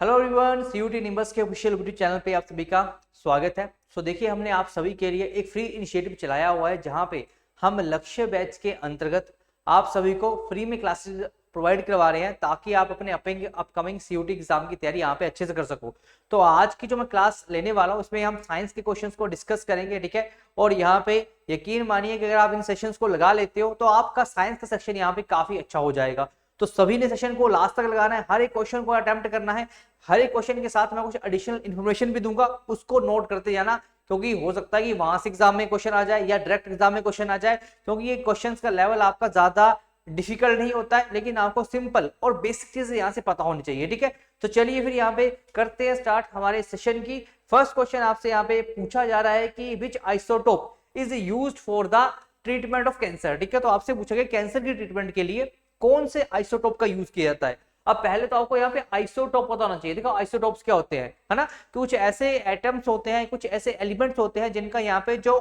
Hello everyone, CUT nimbus के official YouTube channel पे आप सभी का स्वागत है। देखिए, हमने आप सभी के लिए एक फ्री इनिशिएटिव चलाया हुआ है जहां पे हम लक्ष्य बैच के अंतर्गत आप सभी को फ्री में क्लासेस प्रोवाइड करवा रहे हैं ताकि आप अपने अपकमिंग सीयूटी एग्जाम की तैयारी यहाँ पे अच्छे से कर सको। तो आज की जो मैं क्लास लेने वाला हूँ उसमें हम साइंस के क्वेश्चंस को डिस्कस करेंगे, ठीक है। और यहाँ पे यकीन मानिए कि अगर आप इन सेशंस को लगा लेते हो तो आपका साइंस का सेक्शन यहाँ पे काफी अच्छा हो जाएगा। तो सभी ने सेशन को लास्ट तक लगाना है, हर एक क्वेश्चन को अटेम्प्ट करना है। हर एक क्वेश्चन के साथ मैं कुछ एडिशनल इन्फॉर्मेशन भी दूंगा, उसको नोट करते जाना, क्योंकि हो सकता है कि वहां से एग्जाम में क्वेश्चन आ जाए या डायरेक्ट एग्जाम में क्वेश्चन आ जाए, क्योंकि ये क्वेश्चंस का लेवल आपका ज्यादा डिफिकल्ट नहीं होता है, लेकिन आपको सिंपल और बेसिक चीजें यहाँ से पता होनी चाहिए, ठीक है। तो चलिए फिर यहाँ पे करते हैं स्टार्ट हमारे सेशन की। फर्स्ट क्वेश्चन आपसे यहाँ पे पूछा जा रहा है कि which isotope is used for the treatment of cancer, ठीक है। तो आपसे पूछा गया कैंसर की ट्रीटमेंट के लिए कौन से आइसोटोप का यूज किया जाता है। अब पहले तो आपको यहाँ पे आइसोटोप पता होना चाहिए। देखो आइसोटोप्स क्या होते हैं, है ना। कुछ ऐसे एटम्स होते हैं, कुछ ऐसे एलिमेंट्स होते हैं जिनका यहाँ पे जो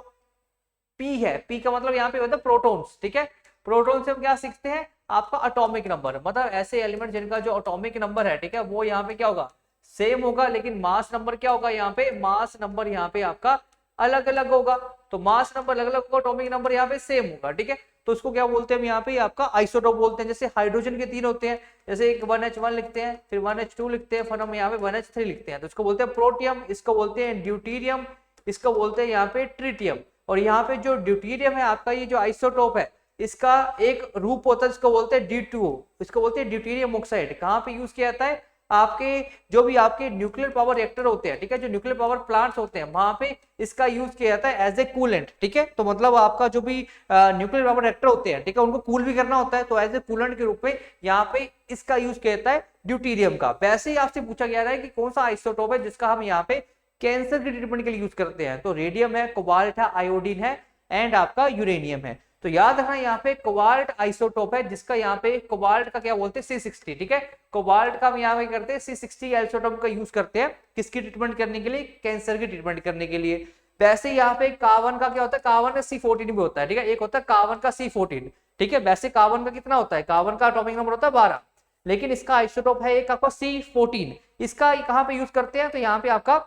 पी है, पी का मतलब यहाँ पे होता है प्रोटॉन्स, ठीक है। प्रोटॉन से हम क्या सीखते हैं, आपका एटॉमिक नंबर, मतलब ऐसे एलिमेंट जिनका जो एटॉमिक नंबर है, ठीक है, वो यहाँ पे क्या होगा, सेम होगा, लेकिन मास नंबर क्या होगा, यहाँ पे मास नंबर यहाँ पे आपका अलग अलग होगा। तो मास नंबर अलग अलग होगा, एटॉमिक नंबर यहाँ पे सेम होगा, ठीक है। तो उसको क्या बोलते हैं हम यहाँ पे, आपका आइसोटोप बोलते हैं। जैसे हाइड्रोजन के तीन होते हैं, जैसे एक 1H1 लिखते हैं, फिर 1H2 लिखते हैं, फिर हम यहाँ पे 1H3 लिखते हैं, तो इसको बोलते हैं प्रोटियम, इसको बोलते हैं ड्यूटीरियम, इसको बोलते हैं यहाँ पे ट्रिटियम। और यहाँ पे जो ड्यूटीरियम है आपका, ये जो आइसोटोप है, इसका एक रूप होता है जिसको बोलते हैं D2O, इसको बोलते हैं ड्यूटीरियम ऑक्साइड। कहाँ पे यूज किया जाता है, आपके जो भी आपके न्यूक्लियर पावर रिएक्टर होते हैं, ठीक है, जो न्यूक्लियर पावर प्लांट्स होते हैं, वहां पे इसका यूज किया जाता है एज ए कूलेंट, ठीक है। तो मतलब आपका जो भी न्यूक्लियर पावर रिएक्टर होते हैं, ठीक है, उनको कूल भी करना होता है, तो एज ए कूलेंट के रूप में यहाँ पे इसका यूज किया जाता है ड्यूटीरियम का। वैसे ही आपसे पूछा गया है कि कौन सा आइसोटोप है जिसका हम यहाँ पे कैंसर की ट्रीटमेंट के लिए यूज करते हैं। तो रेडियम है, कोबाल्ट है, आयोडीन है एंड आपका यूरेनियम है। तो याद रखना यहाँ पे कोबाल्ट आइसोटोप है जिसका यहाँ पे कोबाल्ट का क्या बोलते हैं, C60, ठीक है। कोबाल्ट का हम यहाँ पे करते हैं C60 आइसोटोप का यूज करते हैं किसकी ट्रीटमेंट करने के लिए, कैंसर की ट्रीटमेंट करने के लिए। वैसे यहाँ पे कार्बन का क्या होता है, कार्बन का C14 भी होता है, ठीक है। एक होता है कार्बन का C14, ठीक है। वैसे कार्बन का कितना होता है, कार्बन का एटॉमिक नंबर होता है 12, लेकिन इसका आइसोटोप है एक आपका C14। इसका कहाँ पे यूज करते हैं, तो यहाँ पे आपका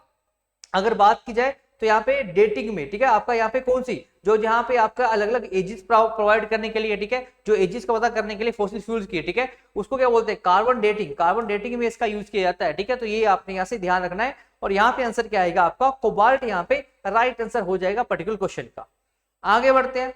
अगर बात की जाए तो यहाँ पे डेटिंग में, ठीक है, आपका यहाँ पे कौन सी जो जहाँ पे आपका अलग अलग एजेस प्रोवाइड करने के लिए, ठीक है, जो एजेस का पता करने के लिए फॉसिल फ्यूल्स की, ठीक है, उसको क्या बोलते हैं, कार्बन डेटिंग। कार्बन डेटिंग में इसका यूज किया जाता है, ठीक है। तो ये आपने यहाँ से ध्यान रखना है। और यहाँ पे आंसर क्या आएगा आपका, कोबाल्ट यहाँ पे राइट आंसर हो जाएगा पर्टिकुलर क्वेश्चन का। आगे बढ़ते हैं।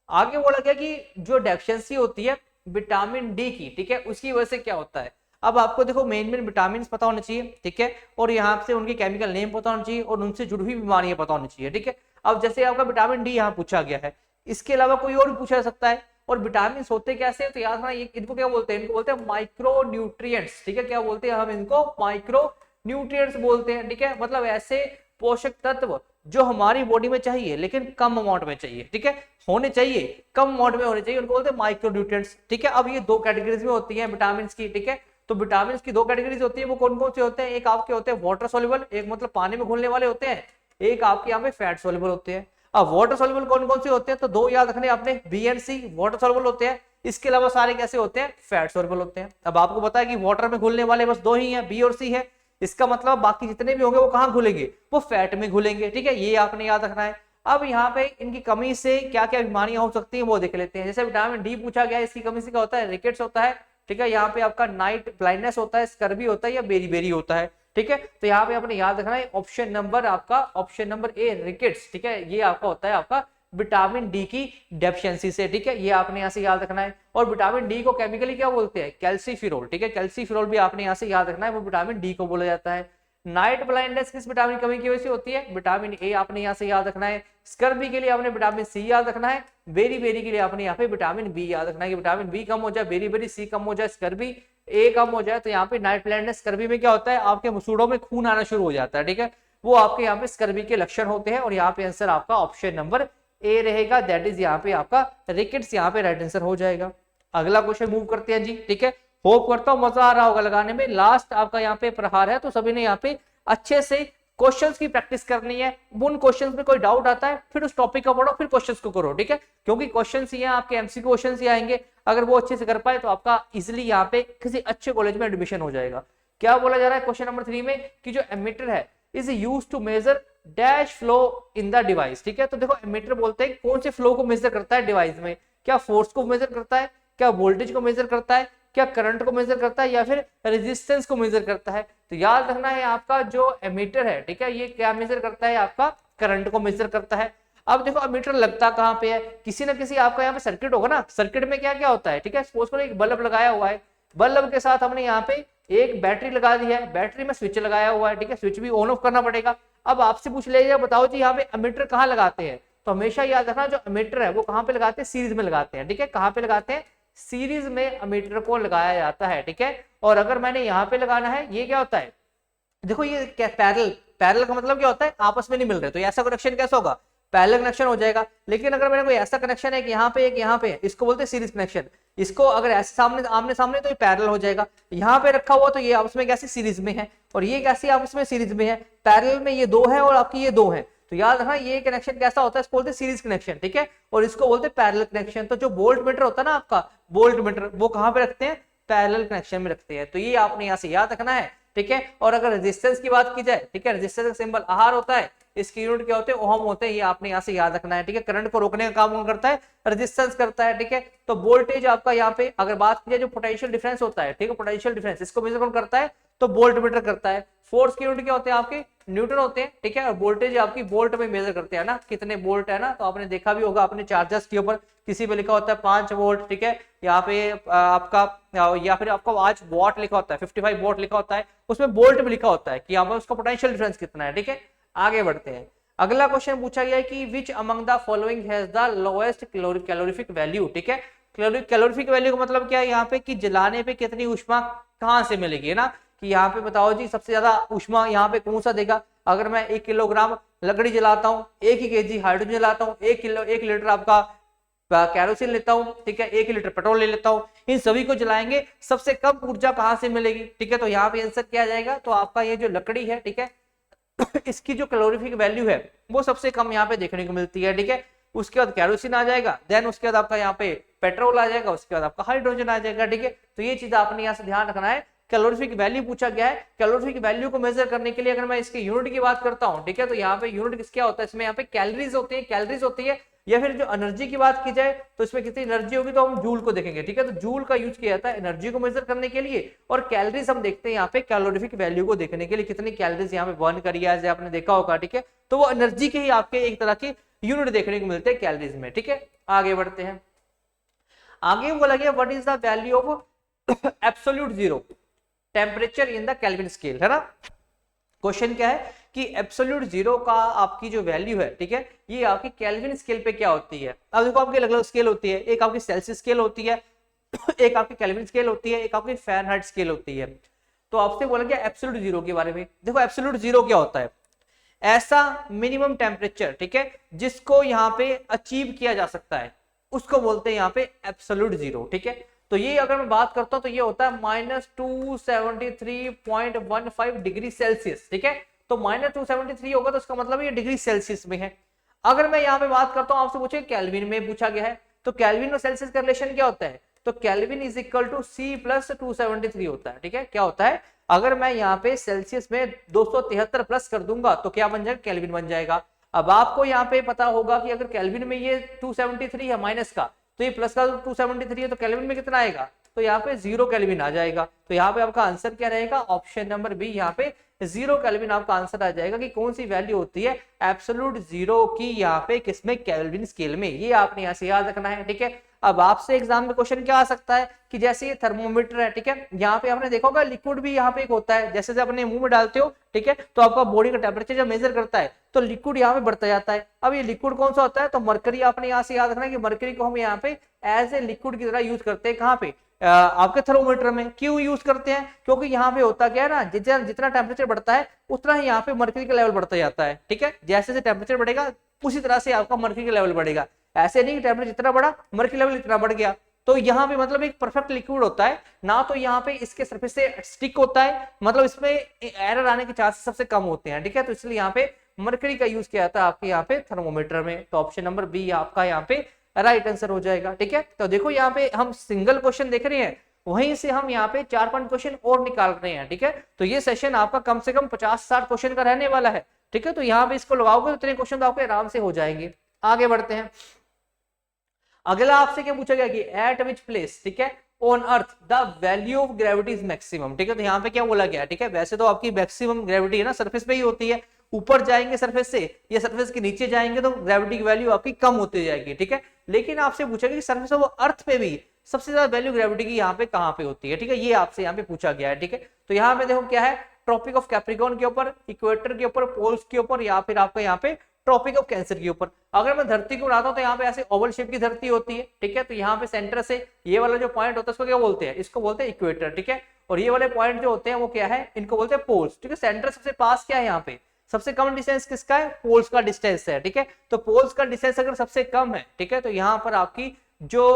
आगे बोला गया कि जो डेफिशिएंसी होती है विटामिन डी की, ठीक है, उसकी वजह से क्या होता है। अब आपको देखो मेन विटामिन पता होने चाहिए, ठीक है, और यहाँ से उनके केमिकल नेम पता होना चाहिए और उनसे जुड़ी हुई बीमारियां पता होनी चाहिए, ठीक है। अब जैसे आपका विटामिन डी यहाँ पूछा गया है, इसके अलावा कोई और भी पूछा जा सकता है। और विटामिन होते कैसे, तो याद रखना इनको क्या बोलते हैं, इनको बोलते हैं माइक्रो न्यूट्रिएंट्स, ठीक है। क्या बोलते हैं हम इनको, माइक्रो न्यूट्रिएंट्स बोलते हैं, ठीक है। मतलब ऐसे पोषक तत्व जो हमारी बॉडी में चाहिए लेकिन कम अमाउंट में चाहिए, ठीक है, होने चाहिए, कम अमाउंट में होने चाहिए, उनको बोलते हैं माइक्रो न्यूट्रिएंट्स, ठीक है। अब ये दो कैटेगरीज में होती है विटामिन की, ठीक है। तो विटामिन की दो कैटेगरीज होती है, वो कौन कौन से होते हैं, एक आपके होते हैं वाटर सोल्यूबल, एक मतलब पानी में घुलने वाले होते हैं, एक आपके यहाँ पे फैट सोल्यूबल होते हैं। अब वाटर सोल्यूबल कौन कौन से होते हैं, तो दो याद रखने आपने, B and C water soluble होते हैं। इसके अलावा सारे कैसे होते हैं, फैट सोल्यूबल होते हैं। अब आपको पता है कि वाटर में घुलने वाले बस दो ही हैं, बी और सी है। इसका मतलब बाकी जितने भी होंगे वो कहाँ घुलेंगे, वो फैट में घुलेंगे, ठीक है, ये आपने याद रखना है। अब यहाँ पे इनकी कमी से क्या क्या बीमारियां हो सकती हैं वो देख लेते हैं। जैसे विटामिन डी पूछा गया है, इसकी कमी से क्या होता है, रिकेट्स होता है, ठीक है। यहाँ पे आपका नाइट ब्लाइंडनेस होता है, स्कर्वी होता है या बेरी होता है, ठीक है। तो यहाँ पे आपने याद रखना है ऑप्शन नंबर आपका, ऑप्शन नंबर ए रिकेट्स, ठीक है, ये आपका होता है आपका विटामिन डी की डेफिशिएंसी से, ठीक है, ये आपने यहाँ से याद रखना है। और विटामिन डी को केमिकली क्या बोलते हैं, कैल्सीफिरोल, ठीक है, कैल्सीफिरोल भी आपने यहाँ से याद रखना है, वो विटामिन डी को बोला जाता है। नाइट ब्लाइंडनेस किस विटामिन कमी की वजह से होती है, विटामिन ए आपने यहाँ से याद रखना है। स्कर्वी के लिए आपने विटामिन सी याद रखना है। बेरी के लिए आपने यहाँ पे विटामिन बी याद रखना है कि विटामिन बी कम हो जाए, बेरी सी कम हो जाए, स्कर्वी ए कम हो जाए, तो यहाँ पे नाइट ब्लाइंडनेस स्कर्वी में क्या होता है, आपके मसूड़ों में खून आना शुरू हो जाता है, ठीक है, वो आपके यहाँ पे स्कर्वी के लक्षण होते हैं। और यहाँ पे आंसर आपका ऑप्शन नंबर ए रहेगा, दैट इज यहाँ पे आपका रिकेट्स यहाँ पे राइट आंसर हो जाएगा। अगला क्वेश्चन मूव करते हैं जी, ठीक है। होप करता हूँ मजा आ रहा होगा लगाने में। लास्ट आपका यहाँ पे प्रहार है, तो सभी ने यहाँ पे अच्छे से क्वेश्चंस की प्रैक्टिस करनी है। उन क्वेश्चंस में कोई डाउट आता है फिर उस टॉपिक का पढ़ो, फिर क्वेश्चंस को करो, ठीक है, क्योंकि क्वेश्चंस ही हैं आपके, एमसीक्यू क्वेश्चंस ही आएंगे। अगर वो अच्छे से कर पाए तो आपका इजीली यहाँ पे किसी अच्छे कॉलेज में एडमिशन हो जाएगा। क्या बोला जा रहा है क्वेश्चन नंबर 3 में कि जो एमीटर है is use to measure dash flow in the device. ठीक है, तो देखो एमीटर बोलते हैं कौन से फ्लो को मेजर करता है डिवाइस में, क्या फोर्स को मेजर करता है, क्या वोल्टेज को मेजर करता है, क्या करंट को मेजर करता है, या फिर रेजिस्टेंस को मेजर करता है। तो याद रखना है आपका जो एमीटर है, ठीक है, ये क्या मेजर करता है, आपका करंट को मेजर करता है। अब देखो एमीटर लगता कहाँ पे है, किसी ना किसी आपका यहाँ पे सर्किट होगा ना, सर्किट में क्या क्या होता है, ठीक है, सपोज करो एक बल्ब लगाया हुआ है, बल्ब के साथ हमने यहाँ पे एक बैटरी लगा दी है, बैटरी में स्विच लगाया हुआ है, ठीक है, स्विच भी ऑन ऑफ करना पड़ेगा। अब आपसे पूछ लिया बताओ जी यहाँ पे एमीटर कहाँ लगाते हैं, तो हमेशा याद रखना जो एमीटर है वो कहाँ पे लगाते हैं, सीरीज में लगाते हैं। ठीक है, कहाँ पे लगाते हैं, सीरीज में एमीटर को लगाया जाता है। ठीक है, और अगर मैंने यहाँ पे लगाना है, ये क्या होता है, देखो ये क्या पैरेलल, पैरेलल का मतलब क्या होता है आपस में नहीं मिल रहे, तो ऐसा कनेक्शन कैसा होगा, पैरेलल कनेक्शन हो जाएगा। लेकिन अगर मेरे कोई ऐसा कनेक्शन है कि यहाँ पे एक यहाँ पे, इसको बोलते हैं सीरीज कनेक्शन, इसको अगर ऐसे सामने आमने सामने तो ये पैरेलल हो जाएगा, यहाँ पे रखा हुआ तो ये आपस में कैसे सीरीज में है, और ये कैसे आपस में सीरीज में है, पैरेलल में ये दो है और आपकी ये दो है। तो याद रखना ये कनेक्शन कैसा होता है, इसको बोलते हैं सीरीज कनेक्शन। ठीक है, और इसको बोलते हैं पैरेलल कनेक्शन। तो जो वोल्ट मीटर होता है ना आपका, वोल्ट मीटर वो कहाँ पे रखते हैं, पैरेलल कनेक्शन में रखते हैं। तो ये आपने यहाँ से याद रखना है। ठीक है, और अगर रेजिस्टेंस की बात की जाए, ठीक है, रेजिस्टेंस का सिंबल आर होता है, इसकी यूनिट क्या होते हैं, ओम होते हैं, ये आपने यहाँ से याद रखना है। ठीक है, करंट को रोकने का काम कौन करता है, रेजिस्टेंस करता है। ठीक है, तो वोल्टेज आपका यहाँ पे अगर बात की जाए जो पोटेंशियल डिफरेंस होता है, ठीक है, पोटेंशियल डिफरेंस इसको मेजर कौन करता है, तो वोल्ट मीटर करता है। फोर्स की यूनिट क्या होते हैं आपके, न्यूटन होते हैं। ठीक है, और वोल्टेज आपकी वोल्ट में मेजर करते हैं ना, कितने वोल्ट है ना, तो आपने देखा भी होगा अपने चार्जर्स के ऊपर किसी पे लिखा होता है 5 वोल्ट। ठीक है, यहाँ पे आपका या फिर आपका आज वॉट लिखा होता है, 55 वॉट लिखा होता है, उसमें वोल्ट में लिखा होता है कि यहाँ पर उसका पोटेंशियल डिफरेंस कितना है। ठीक है, आगे बढ़ते हैं। अगला क्वेश्चन पूछा गया है कि which among the following has the lowest calorific value. ठीक है, कैलोरीफिक वैल्यू का मतलब क्या है यहाँ पे कि जलाने पे कितनी ऊष्मा कहाँ से मिलेगी ना, कि यहाँ पे बताओ जी सबसे ज्यादा ऊष्मा यहाँ पे कौन सा देगा। अगर मैं 1 किलोग्राम लकड़ी जलाता हूँ, 1 केजी हाइड्रोजन जलाता हूँ, 1 लीटर आपका कैरोसिन लेता हूँ, ठीक है, 1 लीटर पेट्रोल ले लेता हूँ, इन सभी को जलाएंगे, सबसे कम ऊर्जा कहाँ से मिलेगी। ठीक है, तो यहाँ पे आंसर क्या जाएगा, तो आपका ये जो लकड़ी है, ठीक है, इसकी जो कैलोरीफिक वैल्यू है वो सबसे कम यहाँ पे देखने को मिलती है। ठीक है, उसके बाद कैरोसिन आ जाएगा, देन उसके बाद आपका यहाँ पे पेट्रोल आ जाएगा, उसके बाद आपका हाइड्रोजन आ जाएगा। ठीक है, तो ये चीज आपने यहाँ से ध्यान रखना है। कैलोरीफिक वैल्यू पूछा गया है, कैलोरीफिक वैल्यू को मेजर करने के लिए अगर मैं इसकी यूनिट की बात करता हूँ, ठीक है, तो यहाँ पे यूनिट किस क्या होता है, इसमें यहाँ पे कैलोरीज होती है, कैलोरीज होती है। या फिर जो एनर्जी की बात की जाए तो इसमें कितनी एनर्जी होगी, तो हम जूल को देखेंगे। ठीक है, तो जूल का यूज किया जाता है एनर्जी को मेजर करने के लिए, और कैलोरीज हम देखते हैं यहाँ पे कैलोरीफिक वैल्यू को देखने के लिए, कितनी कैलोरीज यहाँ पे बर्न करी है, आपने देखा होगा। ठीक है, तो वो एनर्जी के ही आपके एक तरह की यूनिट देखने को मिलते हैं कैलोरीज में। ठीक है, आगे बढ़ते हैं। आगे बोला गया what is the value of absolute zero temperature in the kelvin scale, है ना। क्वेश्चन क्या है कि एब्सोल्यूट जीरो का आपकी जो वैल्यू है, ठीक है, ये आपकी केल्विन स्केल पे क्या होती है। अब देखो आपकी अलग अलग स्केल होती है, एक आपकी सेल्सियस स्केल होती है, एक आपकी केल्विन स्केल होती है, एक आपकी फ़ारेनहाइट स्केल होती है। तो आपसे बोला गया एब्सोल्यूट जीरो के बारे में। देखो एब्सोल्यूट जीरो क्या होता है, ऐसा मिनिमम टेम्परेचर, ठीक है, जिसको यहाँ पे अचीव किया जा सकता है, उसको बोलते हैं यहाँ पे एब्सोल्यूट जीरो। ठीक है, तो ये अगर मैं बात करता हूं तो ये होता है -273.15 डिग्री सेल्सियस। ठीक है, तो -273 होगा तो इसका मतलब ये डिग्री सेल्सियस में है। अगर मैं यहाँ पे बात करता हूँ, आपसे पूछे केल्विन में पूछा गया है, तो केल्विन और सेल्सियस का रिलेशन क्या होता है, तो kelvin is equal to C + 273 होता है। ठीक है, क्या होता है, अगर मैं यहाँ पे सेल्सियस में 273 प्लस कर दूंगा तो क्या बन जाएगा, केल्विन बन जाएगा। अब आपको यहाँ पे पता होगा कि अगर केल्विन में ये 273 है माइनस का, तो ये प्लस का 273 है, तो केल्विन में कितना आएगा, तो यहाँ पे 0 केल्विन आ जाएगा। तो यहाँ पे आपका आंसर क्या रहेगा, ऑप्शन नंबर बी, यहाँ पे 0 केल्विन आपका आंसर आ जाएगा कि कौन सी वैल्यू होती है एब्सोल्यूट जीरो की यहाँ पे किसमें, केल्विन स्केल में। ये आपने यहाँ से याद रखना है। ठीक है, अब आपसे एग्जाम में क्वेश्चन क्या आ सकता है कि जैसे ये थर्मोमीटर है, ठीक है, यहाँ पे आपने देखा होगा लिक्विड भी यहाँ पे एक होता है, जैसे अपने मुंह में डालते हो, ठीक है, तो आपका बॉडी का टेम्परेचर जब मेजर करता है तो लिक्विड यहाँ पे बढ़ता जाता है। अब ये लिक्विड कौन सा होता है, तो मरकरी। आपने यहाँ से याद रखना है कि मरकरी को हम यहाँ पे एज ए लिक्विड की तरह यूज करते हैं। कहाँ पे, आपके थर्मोमीटर में। क्यों यूज करते हैं, क्योंकि यहाँ पे होता क्या है ना, जितना टेम्परेचर बढ़ता है उतना ही यहाँ पे मरकरी का लेवल बढ़ता जाता है। ठीक है, जैसे जैसे टेम्परेचर बढ़ेगा उसी तरह से आपका मरकरी का लेवल बढ़ेगा। ऐसे नहीं कि टेम्परेचर जितना बढ़ा मरकरी लेवल इतना बढ़ गया। तो यहाँ पे मतलब एक परफेक्ट लिक्विड होता है ना, तो यहाँ पे इसके सरफेस से स्टिक होता है, मतलब इसमें एरर आने के चांसेस सबसे कम होते हैं। ठीक है, तो इसलिए यहाँ पे मरकरी का यूज किया जाता है आपके यहाँ पे थर्मोमीटर में। तो ऑप्शन नंबर बी आपका यहाँ पे राइट आंसर हो जाएगा। ठीक है, तो देखो यहाँ पे हम सिंगल क्वेश्चन देख रहे हैं, वहीं से हम यहाँ पे 4-5 क्वेश्चन और निकाल रहे हैं, ठीक है। तो ये सेशन आपका कम से कम 50-60 क्वेश्चन का रहने वाला है, ठीक है। तो यहाँ पे इसको लगाओगे तो इतने क्वेश्चन तो आपके आराम से हो जाएंगे। आगे बढ़ते हैं। अगला आपसे क्या पूछा गया कि एट विच प्लेस, ठीक है, on earth the value of gravity is maximum, ठीक है। तो यहाँ पे क्या बोला गया, ठीक है, वैसे तो आपकी मैक्सिमम ग्रेविटी है ना सरफेस पे ही होती है, ऊपर जाएंगे सरफेस से या सरफेस के नीचे जाएंगे तो ग्रेविटी की वैल्यू आपकी कम होती जाएगी, ठीक है। लेकिन आपसे पूछा गया कि सरफेस ऑफ अर्थ पे भी सबसे ज्यादा वैल्यू ग्रेविटी की यहाँ पे कहाँ पे होती है, ठीक है, ये आपसे यहाँ पे पूछा गया है, ठीक है। तो यहाँ पे देखो क्या है, ट्रॉपिक ऑफ कैप्रिकॉर्न के ऊपर, इक्वेटर के ऊपर, पोल्स के ऊपर, या फिर आपका यहाँ पे ट्रॉपिक ऑफ कैंसर के ऊपर। अगर मैं धरती को बनाता हूं तो यहाँ पे ऐसे ओवल शेप की धरती होती है, ठीक है। तो यहाँ पे सेंटर से ये वाला जो पॉइंट होता है इसको क्या बोलते हैं, इसको बोलते हैं इक्वेटर, ठीक है। और ये वाले पॉइंट जो होते हैं वो क्या है, इनको बोलते हैं पोल्स, ठीक है। सेंटर सबसे पास क्या है, यहाँ पे सबसे कम डिस्टेंस किसका है, पोल्स का डिस्टेंस है, ठीक है। तो पोल्स का डिस्टेंस अगर सबसे कम है, ठीक है, तो यहाँ पर आपकी जो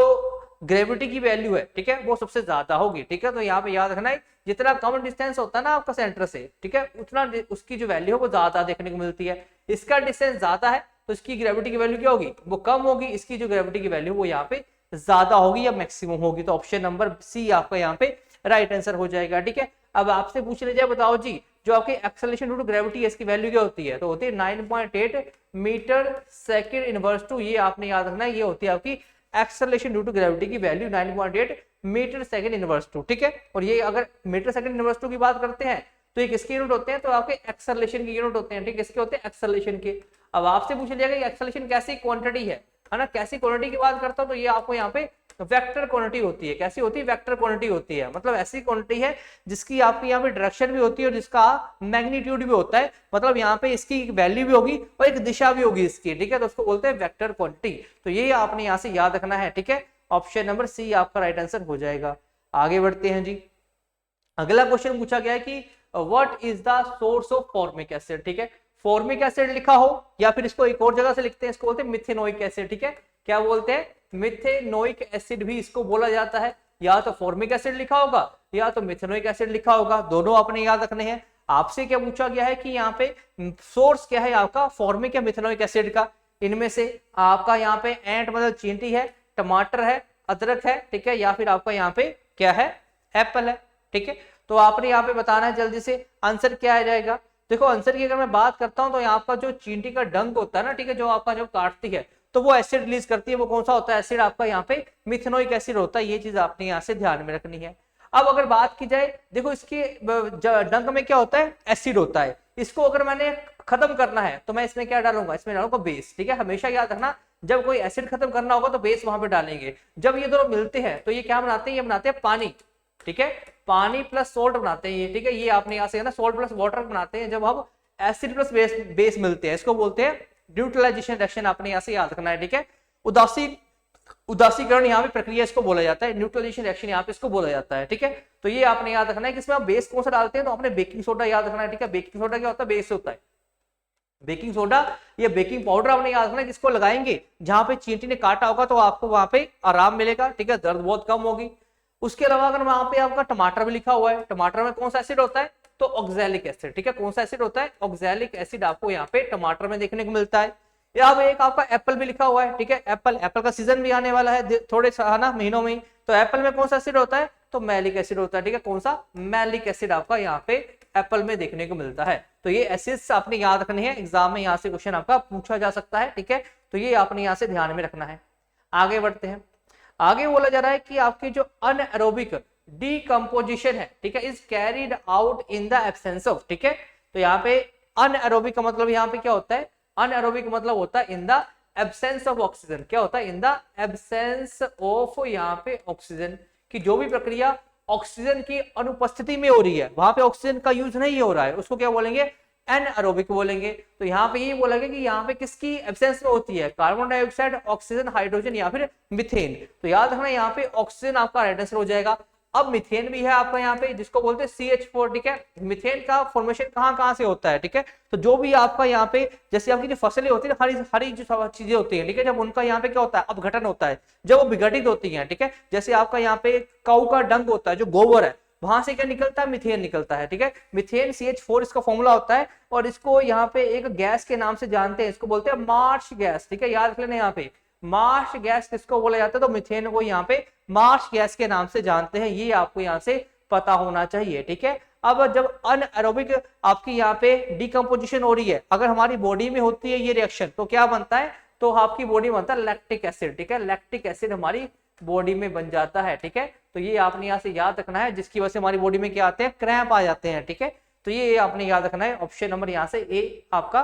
ग्रेविटी की वैल्यू है, ठीक है, वो सबसे ज्यादा होगी, ठीक है। तो यहाँ पे याद रखना है जितना कम डिस्टेंस होता है ना आपका सेंटर से, ठीक है, उतना उसकी जो वैल्यू है वो ज्यादा देखने को मिलती है। इसका डिस्टेंस ज्यादा है तो इसकी ग्रेविटी की वैल्यू क्या होगी, वो कम होगी। इसकी जो ग्रेविटी की वैल्यू वो यहाँ पे ज्यादा होगी या मैक्सिमम होगी। तो ऑप्शन नंबर सी आपका यहाँ पे राइट आंसर हो जाएगा, ठीक है। अब आपसे पूछ ले जाए, बताओ जी जो आपकी एक्सेलरेशन ड्यू टू ग्रेविटी है इसकी वैल्यू क्या होती है, तो होती है 9.8 मीटर सेकंड इनवर्स टू, ये आपने याद रखना है, ये होती है आपकी एक्सेलरेशन ड्यू टू ग्रेविटी की value 9.8 metre second inverse two, ठीक है। और ये अगर मीटर सेकंड इनवर्स टू की बात करते हैं तो ये किसके यूनिट होते हैं, तो आपके एक्सेलरेशन के यूनिट होते हैं, ठीक है, किसके होते हैं, एक्सेलरेशन के। अब आपसे पूछ लिया गया एक्सेलरेशन कैसी क्वांटिटी है ना, कैसी क्वांटिटी की बात करता हूं तो ये आपको यहाँ पे वेक्टर क्वांटिटी होती है। कैसी होती है, वेक्टर क्वांटिटी होती है, मतलब ऐसी क्वांटिटी है जिसकी आपकी यहाँ पे डायरेक्शन भी होती है और जिसका मैग्नीट्यूड भी होता है, मतलब यहाँ पे इसकी वैल्यू भी होगी और एक दिशा भी होगी इसकी, ठीक है। तो उसको बोलते हैं वेक्टर क्वांटिटी। तो ये आपने यहाँ से याद रखना है, ठीक है। ऑप्शन नंबर सी आपका राइट आंसर हो जाएगा। आगे बढ़ते हैं जी। अगला क्वेश्चन पूछा गया है कि what is the source of formic acid, ठीक है। फॉर्मिक एसिड लिखा हो या फिर इसको एक और जगह से लिखते हैं, इसको बोलते हैं मिथेनोइक एसिड, ठीक है। क्या बोलते हैं, मिथेनोइक एसिड भी इसको बोला जाता है। या तो फॉर्मिक एसिड लिखा होगा या तो मिथेनोइक एसिड लिखा होगा, दोनों आपने याद रखने हैं। आपसे क्या पूछा गया है कि यहाँ पे सोर्स क्या है आपका, फॉर्मिक या मिथेनोइक एसिड का। इनमें से आपका यहाँ पे एंट मतलब चींटी है, टमाटर है, अदरक है, ठीक है, या फिर आपका यहाँ पे क्या है, एप्पल है, ठीक है। तो आपने यहाँ पे बताना है जल्दी से, आंसर क्या आ जाएगा। देखो आंसर की अगर मैं बात करता हूं तो यहाँ आपका जो चींटी का डंक होता है ना, ठीक है, जो आपका जब काटती है तो वो एसिड रिलीज करती है, वो कौन सा होता है, एसिड आपका यहाँ पे मिथेनोइक एसिड होता है। ये चीज आपने यहाँ से ध्यान में रखनी है। अब अगर बात की जाए, देखो इसके डंक में क्या होता है, एसिड होता है। इसको अगर मैंने खत्म करना है तो मैं इसमें क्या डालूंगा, इसमें डालूंगा बेस, ठीक है। हमेशा याद रखना जब कोई एसिड खत्म करना होगा तो बेस वहां पे डालेंगे। जब ये दोनों मिलते हैं तो ये क्या बनाते हैं, ये बनाते हैं पानी, ठीक है, पानी प्लस सोल्ट बनाते हैं ये, ठीक है। ये आपने यहाँ से है ना सोल्ट प्लस वाटर बनाते हैं जब हम एसिड प्लस बेस मिलते हैं, इसको बोलते हैं न्यूट्रलाइजेशन रिएक्शन। आपने यहाँ से याद रखना है, ठीक है। उदासीकरण यहाँ पे प्रक्रिया इसको बोला जाता है, न्यूट्रलाइजेशन रिएक्शन यहाँ पे इसको बोला जाता है, ठीक है। तो ये आपने याद रखना है कि इसमें आप बेस कौन सा डालते हैं, तो आपने बेकिंग सोडा याद रखना है, ठीक है। बेकिंग सोडा क्या होता है, बेस होता है। बेकिंग सोडा या बेकिंग पाउडर आपने याद रखना है, किसको लगाएंगे, जहां पे चींटी ने काटा होगा तो आपको वहां पे आराम मिलेगा, ठीक है, दर्द बहुत कम होगी। उसके अलावा अगर वहां पे आपका टमाटर भी लिखा हुआ है, टमाटर में कौन सा एसिड होता है, तो ऑक्सैलिक एसिड, ठीक है। कौन सा एसिड होता है, ऑक्सैलिक एसिड आपको यहाँ पे टमाटर में देखने को मिलता है। या एक आपका एप्पल भी लिखा हुआ है, ठीक है। एप्पल का सीजन भी आने वाला है थोड़े ना महीनों में ही, तो एप्पल में कौन सा एसिड होता है, तो मैलिक एसिड होता है, ठीक है। कौन सा, मैलिक एसिड आपका यहाँ पे एप्पल में देखने को मिलता है। तो ये एसिड्स आपने याद रखने हैं, एग्जाम में यहाँ से क्वेश्चन आपका पूछा जा सकता है, ठीक है। तो ये आपने यहाँ से ध्यान में रखना है। आगे बढ़ते हैं। आगे बोला जा रहा है कि आपकी जो अनएरोबिक डीकंपोजिशन है, ठीक है, is carried out in the absence of, ठीक है। तो यहाँ पे अनएरोबिक का मतलब यहाँ पे क्या होता है, अनएरोबिक मतलब होता है in the absence of oxygen. क्या होता है, इन द एब्सेंस ऑफ यहाँ पे ऑक्सीजन, की जो भी प्रक्रिया ऑक्सीजन की अनुपस्थिति में हो रही है, वहां पे ऑक्सीजन का यूज नहीं हो रहा है, उसको क्या बोलेंगे, एनएरोबिक बोलेंगे। तो यहाँ पे ये बोला गया कि यहाँ पे किसकी एब्सेंस में होती है, कार्बन डाइऑक्साइड, ऑक्सीजन, हाइड्रोजन या फिर मिथेन। तो याद रखना यहाँ पे ऑक्सीजन आपका राइट आंसर हो जाएगा। अब मिथेन भी है आपका यहाँ पे, जिसको बोलते हैं CH4, ठीक है। मिथेन का फॉर्मेशन कहाँ से होता है, ठीक है। तो जो भी आपका यहाँ पे जैसे आपकी जो फसलें होती है, हरी जो चीजें होती है, ठीक है, जब उनका यहाँ पे क्या होता है, अपघटन होता है, जब वो विघटित होती है, ठीक है। जैसे आपका यहाँ पे काऊ का डंग होता है, जो गोबर है, वहां से क्या निकलता है, मिथेन निकलता है, ठीक है। मिथेन CH4 इसका फॉर्मूला होता है, और इसको यहाँ पे एक गैस के नाम से जानते हैं, इसको बोलते हैं मार्श गैस, ठीक है। याद रख लेना यहाँ पे मार्श गैस किसको बोला जाता है, तो मीथेन को यहाँ पे मार्श गैस के नाम से जानते हैं, ये आपको यहाँ से पता होना चाहिए। ठीक है, अब जब अनएरोबिक आपकी यहाँ पे डिकम्पोजिशन हो रही है, अगर हमारी बॉडी में होती है ये रिएक्शन, तो क्या बनता है, तो आपकी बॉडी में बनता है लैक्टिक एसिड। ठीक है, लैक्टिक एसिड हमारी बॉडी में बन जाता है। ठीक है, तो ये आपने यहाँ से याद रखना है, जिसकी वजह से हमारी बॉडी में क्या आते हैं, क्रैम्प आ जाते हैं। ठीक है, तो ये आपने याद रखना है। ऑप्शन नंबर यहाँ से ए आपका,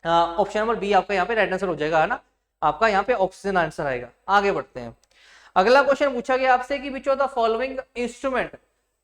ऑप्शन नंबर बी आपका यहाँ पे राइट आंसर हो जाएगा, है ना, आपका यहाँ पे ऑक्सीजन आंसर आएगा। आगे बढ़ते हैं। अगला क्वेश्चन पूछा गया आपसे कि which of the following instrument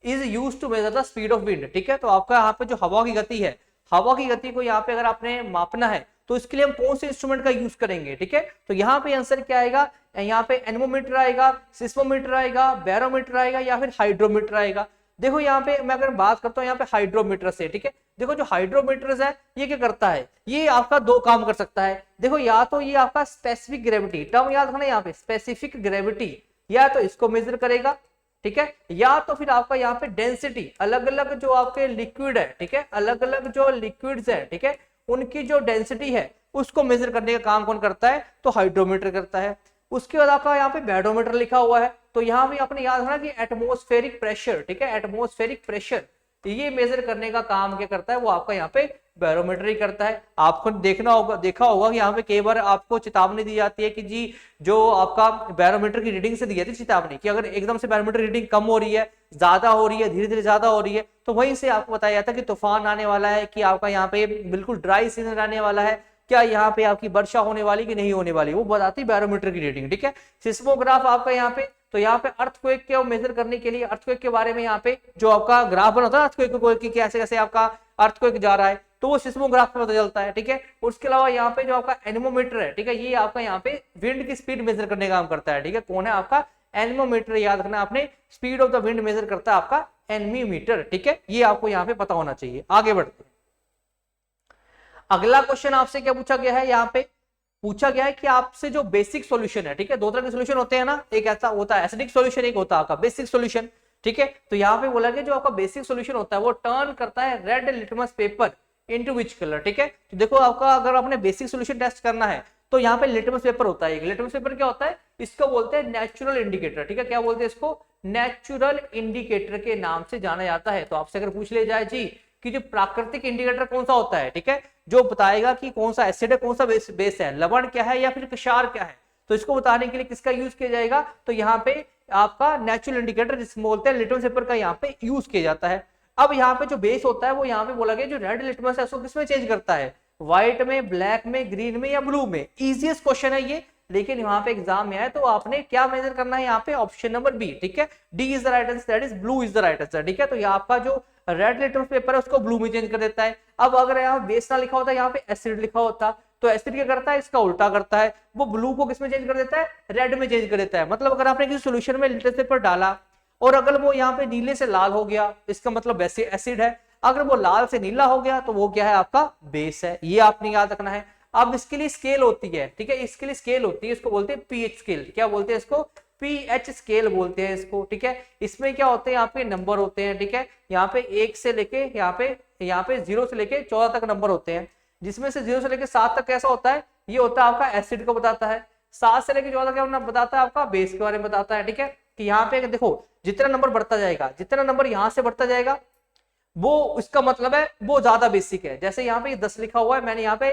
is used to measure the speed of wind. ठीक है, तो आपका यहाँ पे जो हवा की गति है, हवा की गति को यहाँ पे अगर आपने मापना है तो इसके लिए हम कौन से इंस्ट्रूमेंट का यूज करेंगे। ठीक है, तो यहाँ पे आंसर क्या आएगा, यहाँ पे एनेमोमीटर आएगा, सिस्मोमीटर आएगा, बैरोमीटर आएगा, या फिर हाइड्रोमीटर आएगा। देखो यहाँ पे मैं अगर बात करता हूँ यहाँ पे हाइड्रोमीटर से, ठीक है, देखो जो हाइड्रोमीटर है ये क्या करता है, ये आपका दो काम कर सकता है। देखो या तो ये आपका स्पेसिफिक ग्रेविटी, टर्म याद रखना यहाँ पे, स्पेसिफिक ग्रेविटी, या तो इसको मेजर करेगा, ठीक है, या तो फिर आपका यहाँ पे डेंसिटी, अलग अलग जो आपके लिक्विड है, ठीक है, अलग अलग जो लिक्विड्स है, ठीक है, उनकी जो डेंसिटी है उसको मेजर करने का काम कौन करता है, तो हाइड्रोमीटर करता है। उसके बाद आपका यहाँ पे बैरोमीटर लिखा हुआ है, तो यहाँ भी आपने याद रखना कि एटमॉस्फेरिक प्रेशर, ठीक है, एटमॉस्फेरिक प्रेशर ये मेजर करने का काम क्या करता है, वो आपका यहाँ पे बैरोमीटर ही करता है। आपको देखा होगा कि यहाँ पे कई बार आपको चेतावनी दी जाती है कि जी जो आपका बैरोमीटर की रीडिंग से दी जाती है चेतावनी कि अगर एकदम से बैरोमीटर रीडिंग कम हो रही है, ज्यादा हो रही है, धीरे धीरे ज्यादा हो रही है, तो वहीं से आपको बताया जाता है कि तूफान आने वाला है, कि आपका यहाँ पे बिल्कुल ड्राई सीजन आने वाला है, क्या यहाँ पे आपकी वर्षा होने वाली कि नहीं होने वाली, वो बताती है बैरोमीटर की रीडिंग। ठीक है, सिस्मोग्राफ आपका यहाँ पे, तो यहाँ पे अर्थक्वेक के मेजर करने के लिए अर्थक्वेक के बारे में यहाँ पे जो आपका ग्राफ बना होता है अर्थक्वेक की कैसे कैसे आपका अर्थक्वेक जा रहा है, तो वो सिस्मोग्राफ में पता चलता है। ठीक है, उसके अलावा यहाँ पे जो आपका एनेमोमीटर है, ठीक है, ये आपका यहाँ पे विंड की स्पीड मेजर करने का काम करता है। ठीक है, कौन है आपका एनेमोमीटर, याद रखना आपने, speed of the wind measure करता है आपका एनेमोमीटर। ठीक है, ये आपको यहाँ पे पता होना चाहिए। आगे बढ़ते हैं। अगला क्वेश्चन आपसे क्या पूछा गया है, यहाँ पे पूछा गया है कि आपसे जो बेसिक सॉल्यूशन है, ठीक है, दो तरह के सॉल्यूशन होते हैं ना, एक ऐसा होता है एसिडिक सॉल्यूशन, एक होता है आपका बेसिक सॉल्यूशन। ठीक है, तो यहाँ पे बोला गया जो आपका बेसिक सॉल्यूशन होता है वो टर्न करता है red litmus paper into which colour. ठीक है, तो देखो आपका अगर आपने बेसिक सॉल्यूशन टेस्ट करना है तो यहाँ पे लिटमस पेपर होता है। लिटमस पेपर क्या होता है, इसको बोलते हैं नेचुरल इंडिकेटर। ठीक है, क्या बोलते हैं इसको, नेचुरल इंडिकेटर के नाम से जाना जाता है। तो आपसे अगर पूछ ले जाए जी कि जो प्राकृतिक इंडिकेटर कौन सा होता है, ठीक है, जो बताएगा कि कौन सा एसिड है, कौन सा बेस है, लवण क्या है या फिर क्षार क्या है, तो इसको बताने के लिए किसका यूज किया जाएगा, तो यहाँ पे आपका नेचुरल इंडिकेटर जिसको बोलते हैं लिटमस पेपर का यहाँ पे यूज किया जाता है। अब यहाँ पे जो बेस होता है वो यहाँ पे बोला गया जो रेड लिटमस है उसको किसमें चेंज करता है, व्हाइट में, ब्लैक में, ग्रीन में या ब्लू में। इजीएस्ट क्वेश्चन है ये, लेकिन यहाँ पे एग्जाम में है तो आपने क्या मेजर करना है, यहाँ पे ऑप्शन नंबर बी। ठीक है, D is the right answer, that is blue is the right answer. ठीक है, तो यहाँ आपका जो रेड लिटमस पेपर है उसको ब्लू में चेंज कर देता है। अब अगर यहाँ बेस ना लिखा होता, यहाँ पे एसिड लिखा होता, तो एसिड क्या करता है, इसका उल्टा करता है, वो ब्लू को किसमें चेंज कर देता है, रेड में चेंज कर देता है। मतलब अगर आपने किसी सोल्यूशन में लिटमस पेपर डाला और अगर वो यहाँ पे नीले से लाल हो गया, इसका मतलब वैसे एसिड है, अगर वो लाल से नीला हो गया तो वो क्या है, आपका बेस है। ये आपने याद रखना है। अब इसके लिए स्केल होती है, ठीक है, इसके लिए स्केल होती है, इसको बोलते हैं पीएच स्केल। क्या बोलते हैं इसको, पीएच स्केल बोलते हैं इसको। ठीक है, इसमें क्या होते हैं, यहाँ पे नंबर होते हैं। ठीक है, यहाँ पे 1 से लेके यहाँ पे 0 से लेके 14 तक नंबर होते हैं, जिसमें से 0 से लेके 7 तक कैसा होता है, ये होता है आपका एसिड को बताता है। 7 से लेके 14 क्या बताता है, आपका बेस के बारे में बताता है। ठीक है, कि यहाँ पे देखो जितना नंबर बढ़ता जाएगा, जितना नंबर यहाँ से बढ़ता जाएगा वो इसका मतलब है वो ज्यादा बेसिक है। जैसे यहाँ पे 10 लिखा हुआ है, मैंने यहाँ पे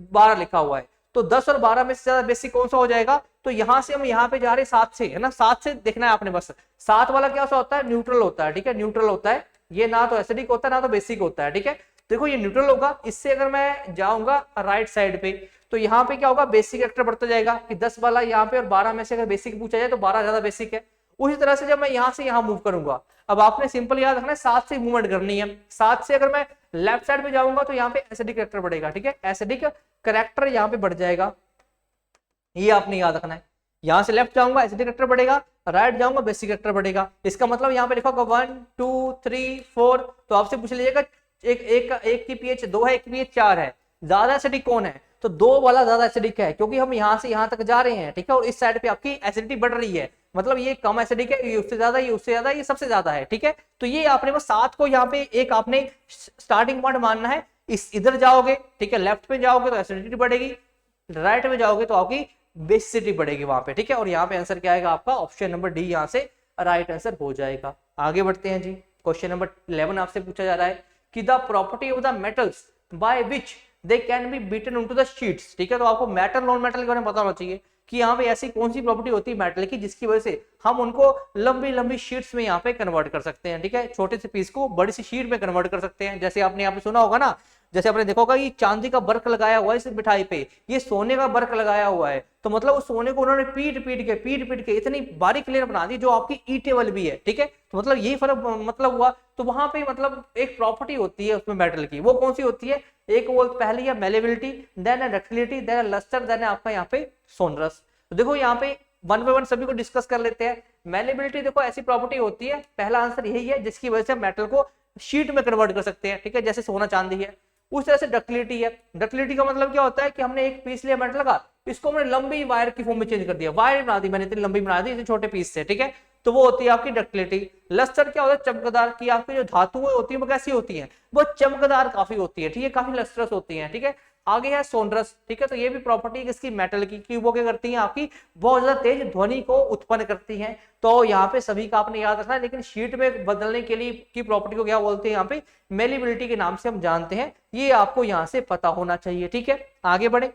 12 लिखा हुआ है, तो 10 और 12 में से ज्यादा बेसिक कौन सा हो जाएगा, तो यहाँ से हम यहाँ पे जा रहे हैं 7 से, है ना, 7 से देखना है आपने बस। 7 वाला क्या होता है, न्यूट्रल होता है। ठीक है, न्यूट्रल होता है, ये ना तो एसिडिक होता है ना तो बेसिक होता है। ठीक है, देखो ये न्यूट्रल होगा, इससे अगर मैं जाऊंगा राइट साइड पे तो यहाँ पे क्या होगा, बेसिक कैरेक्टर बढ़ता जाएगा कि 10 वाला यहाँ पे और 12 में से अगर बेसिक पूछा जाए तो 12 ज्यादा बेसिक है। उसी तरह से जब मैं यहाँ से यहाँ मूव करूंगा, अब आपने सिंपल याद रखना है 7 से मूवमेंट करनी है। 7 से अगर मैं लेफ्ट साइड पे जाऊंगा तो यहाँ पे एसिडिक कैरेक्टर बढ़ेगा। ठीक है, एसिडिक कैरेक्टर यहाँ पे बढ़ जाएगा, ये आपने याद रखना है। यहाँ से लेफ्ट जाऊंगा एसिडिक कैरेक्टर बढ़ेगा, राइट जाऊंगा बेसिक कैरेक्टर बढ़ेगा। इसका मतलब यहाँ पे लिखा होगा 1 2 3 4, तो आपसे पूछ लीजिएगा एक की पीएच 2 है, एक की पीएच 4 है, ज्यादा एसिडिक कौन है, तो 2 वाला ज्यादा एसिडिक है, क्योंकि हम यहाँ से यहाँ तक जा रहे हैं। ठीक है, और इस साइड पे आपकी एसिडिटी बढ़ रही है, मतलब ये कम एसिडिक है, ये उससे ज्यादा, ये उससे ज्यादा, ये सबसे ज्यादा है। ठीक है, तो ये आपने बस 7 को यहाँ पे एक आपने स्टार्टिंग पॉइंट मानना है। इस इधर जाओगे, ठीक है, लेफ्ट पे जाओगे तो एसिडिटी बढ़ेगी, राइट में जाओगे तो आपकी बेसिसिटी बढ़ेगी वहां पे, ठीक है। और यहाँ पे आंसर क्या आएगा आपका, ऑप्शन नंबर डी यहाँ से राइट आंसर हो जाएगा। आगे बढ़ते हैं जी, क्वेश्चन नंबर 11 आपसे पूछा जा रहा है कि the property of the metals by which they can be beaten into the sheets, ठीक है। तो आपको मेटल नॉन मेटल के बारे में पता होना चाहिए कि यहाँ पे ऐसी कौन सी प्रॉपर्टी होती है मेटल की जिसकी वजह से हम उनको लंबी लंबी शीट्स में यहाँ पे कन्वर्ट कर सकते हैं, ठीक है। छोटे से पीस को बड़ी सी शीट में कन्वर्ट कर सकते हैं। जैसे आपने यहाँ पे सुना होगा ना, जैसे आपने देखा होगा ये चांदी का बर्क लगाया हुआ है इस मिठाई पे, ये सोने का बर्क लगाया हुआ है, तो मतलब उस सोने को उन्होंने पीट पीट के इतनी बारीक लेयर बना दी जो आपकी ईटेबल भी है, ठीक है। तो मतलब यही फर्क मतलब हुआ। तो वहां पे मतलब एक प्रॉपर्टी होती है उसमें मेटल की, वो कौन सी होती है, एक वो पहली है मेलेबिलिटी, देन है डक्टिलिटी, देन है लस्टर, देन है आपका यहाँ पे सोनरस। तो देखो यहाँ पे वन बाय वन सभी को डिस्कस कर लेते हैं। मेलेबिलिटी देखो ऐसी प्रॉपर्टी होती है, पहला आंसर यही है जिसकी वजह से मेटल को शीट में कन्वर्ट कर सकते हैं, ठीक है, जैसे सोना चांदी है। उस तरह से डक्टिलिटी है, डक्टिलिटी का मतलब क्या होता है कि हमने एक पीस लिया मेटल का, इसको हमने लंबी वायर की फॉर्म में चेंज कर दिया, वायर बना दी मैंने, इतनी लंबी बना दी इतने छोटे पीस से, ठीक है। तो वो होती है आपकी डक्टिलिटी। लस्टर क्या होता है, चमकदार, की आपकी जो धातुएं होती है वो कैसी होती है, वो चमकदार काफी होती है, ठीक है, काफी लस्टरस होती है, ठीक है। आगे है सोनरस, ठीक है। तो ये भी प्रॉपर्टी किसकी, मेटल की वो क्या करती है आपकी बहुत ज्यादा तेज ध्वनि को उत्पन्न करती है। तो यहाँ पे सभी का आपने याद रखना है, लेकिन शीट में बदलने के लिए की प्रॉपर्टी को क्या बोलते हैं यहाँ पे, मेलेबिलिटी के नाम से हम जानते हैं, ये आपको यहाँ से पता होना चाहिए, ठीक है। आगे बढ़े,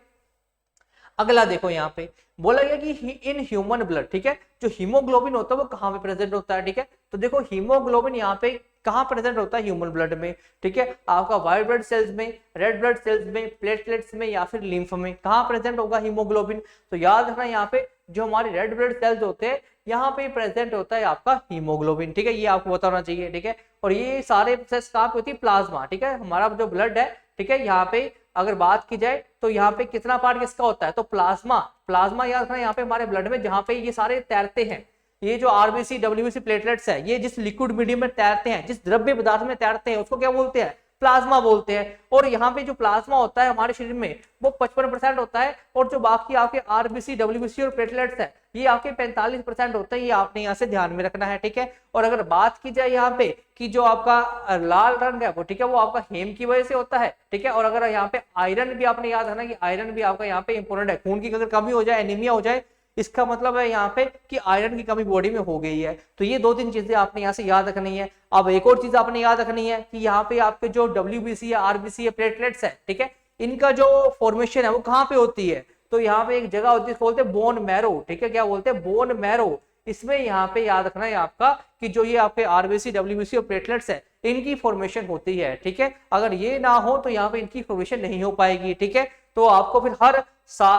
अगला देखो यहाँ पे बोला गया कि इन ह्यूमन ब्लड, ठीक है, जो हीमोग्लोबिन होता है वो कहाँ पे प्रेजेंट होता है, ठीक है। तो देखो हीमोग्लोबिन यहाँ पे कहाँ प्रेजेंट होता है, ह्यूमन ब्लड में, ठीक है। आपका व्हाइट ब्लड सेल्स में, रेड ब्लड सेल्स में, प्लेटलेट्स में या फिर लिम्फ में, कहाँ प्रेजेंट होगा हीमोग्लोबिन। तो याद रखना यहाँ पे जो हमारे रेड ब्लड सेल्स होते हैं यहाँ पे प्रेजेंट होता है आपका हीमोग्लोबिन, ठीक है, ये आपको पता होना चाहिए, ठीक है। और ये सारे प्रोसेस कहाँ पे होती है, प्लाज्मा, ठीक है। हमारा जो ब्लड है, ठीक है, यहाँ पे अगर बात की जाए तो यहाँ पे कितना पार्ट किसका होता है, तो प्लाज्मा, प्लाज्मा याद रखना यहाँ पे हमारे ब्लड में जहाँ पे ये सारे तैरते हैं, ये जो आरबीसी डब्ल्यूबीसी प्लेटलेट्स है, ये जिस लिक्विड मीडियम में तैरते हैं, जिस द्रव्य पदार्थ में तैरते हैं, उसको क्या बोलते हैं, प्लाज्मा बोलते हैं। और यहाँ पे जो प्लाज्मा होता है हमारे शरीर में वो 55% होता है, और जो बाकी आपके आरबीसी डब्ल्यूबीसी और प्लेटलेट्स है ये आपके 45% होता है, ये आपने यहाँ से ध्यान में रखना है, ठीक है। और अगर बात की जाए यहाँ पे कि जो आपका लाल रंग है वो, ठीक है, वो आपका हेम की वजह से होता है, ठीक है। और अगर यहाँ पे आयरन भी आपने याद रखना कि आयरन भी आपका यहाँ पे इंपॉर्टेंट है, खून की अगर कमी हो जाए, एनीमिया हो जाए, इसका मतलब है यहाँ पे कि आयरन की कमी बॉडी में हो गई है। तो ये 2-3 चीजें आपने यहाँ से याद रखनी है। अब एक और चीज आपने याद रखनी है कि यहाँ पे आपके जो डब्ल्यूबीसी या आरबीसी या प्लेटलेट्स है, ठीक है, इनका जो फॉर्मेशन है वो कहाँ पे होती है, तो यहाँ पे एक जगह होती है बोलते हैं बोन मैरो, ठीक है, क्या बोलते हैं, बोन मैरो। इसमें यहाँ पे याद रखना है आपका कि जो ये आपके आरबीसी डब्ल्यूबीसी और प्लेटलेट्स है इनकी फॉर्मेशन होती है, ठीक है। अगर ये ना हो तो यहाँ पे इनकी फॉर्मेशन नहीं हो पाएगी, ठीक है। तो आपको फिर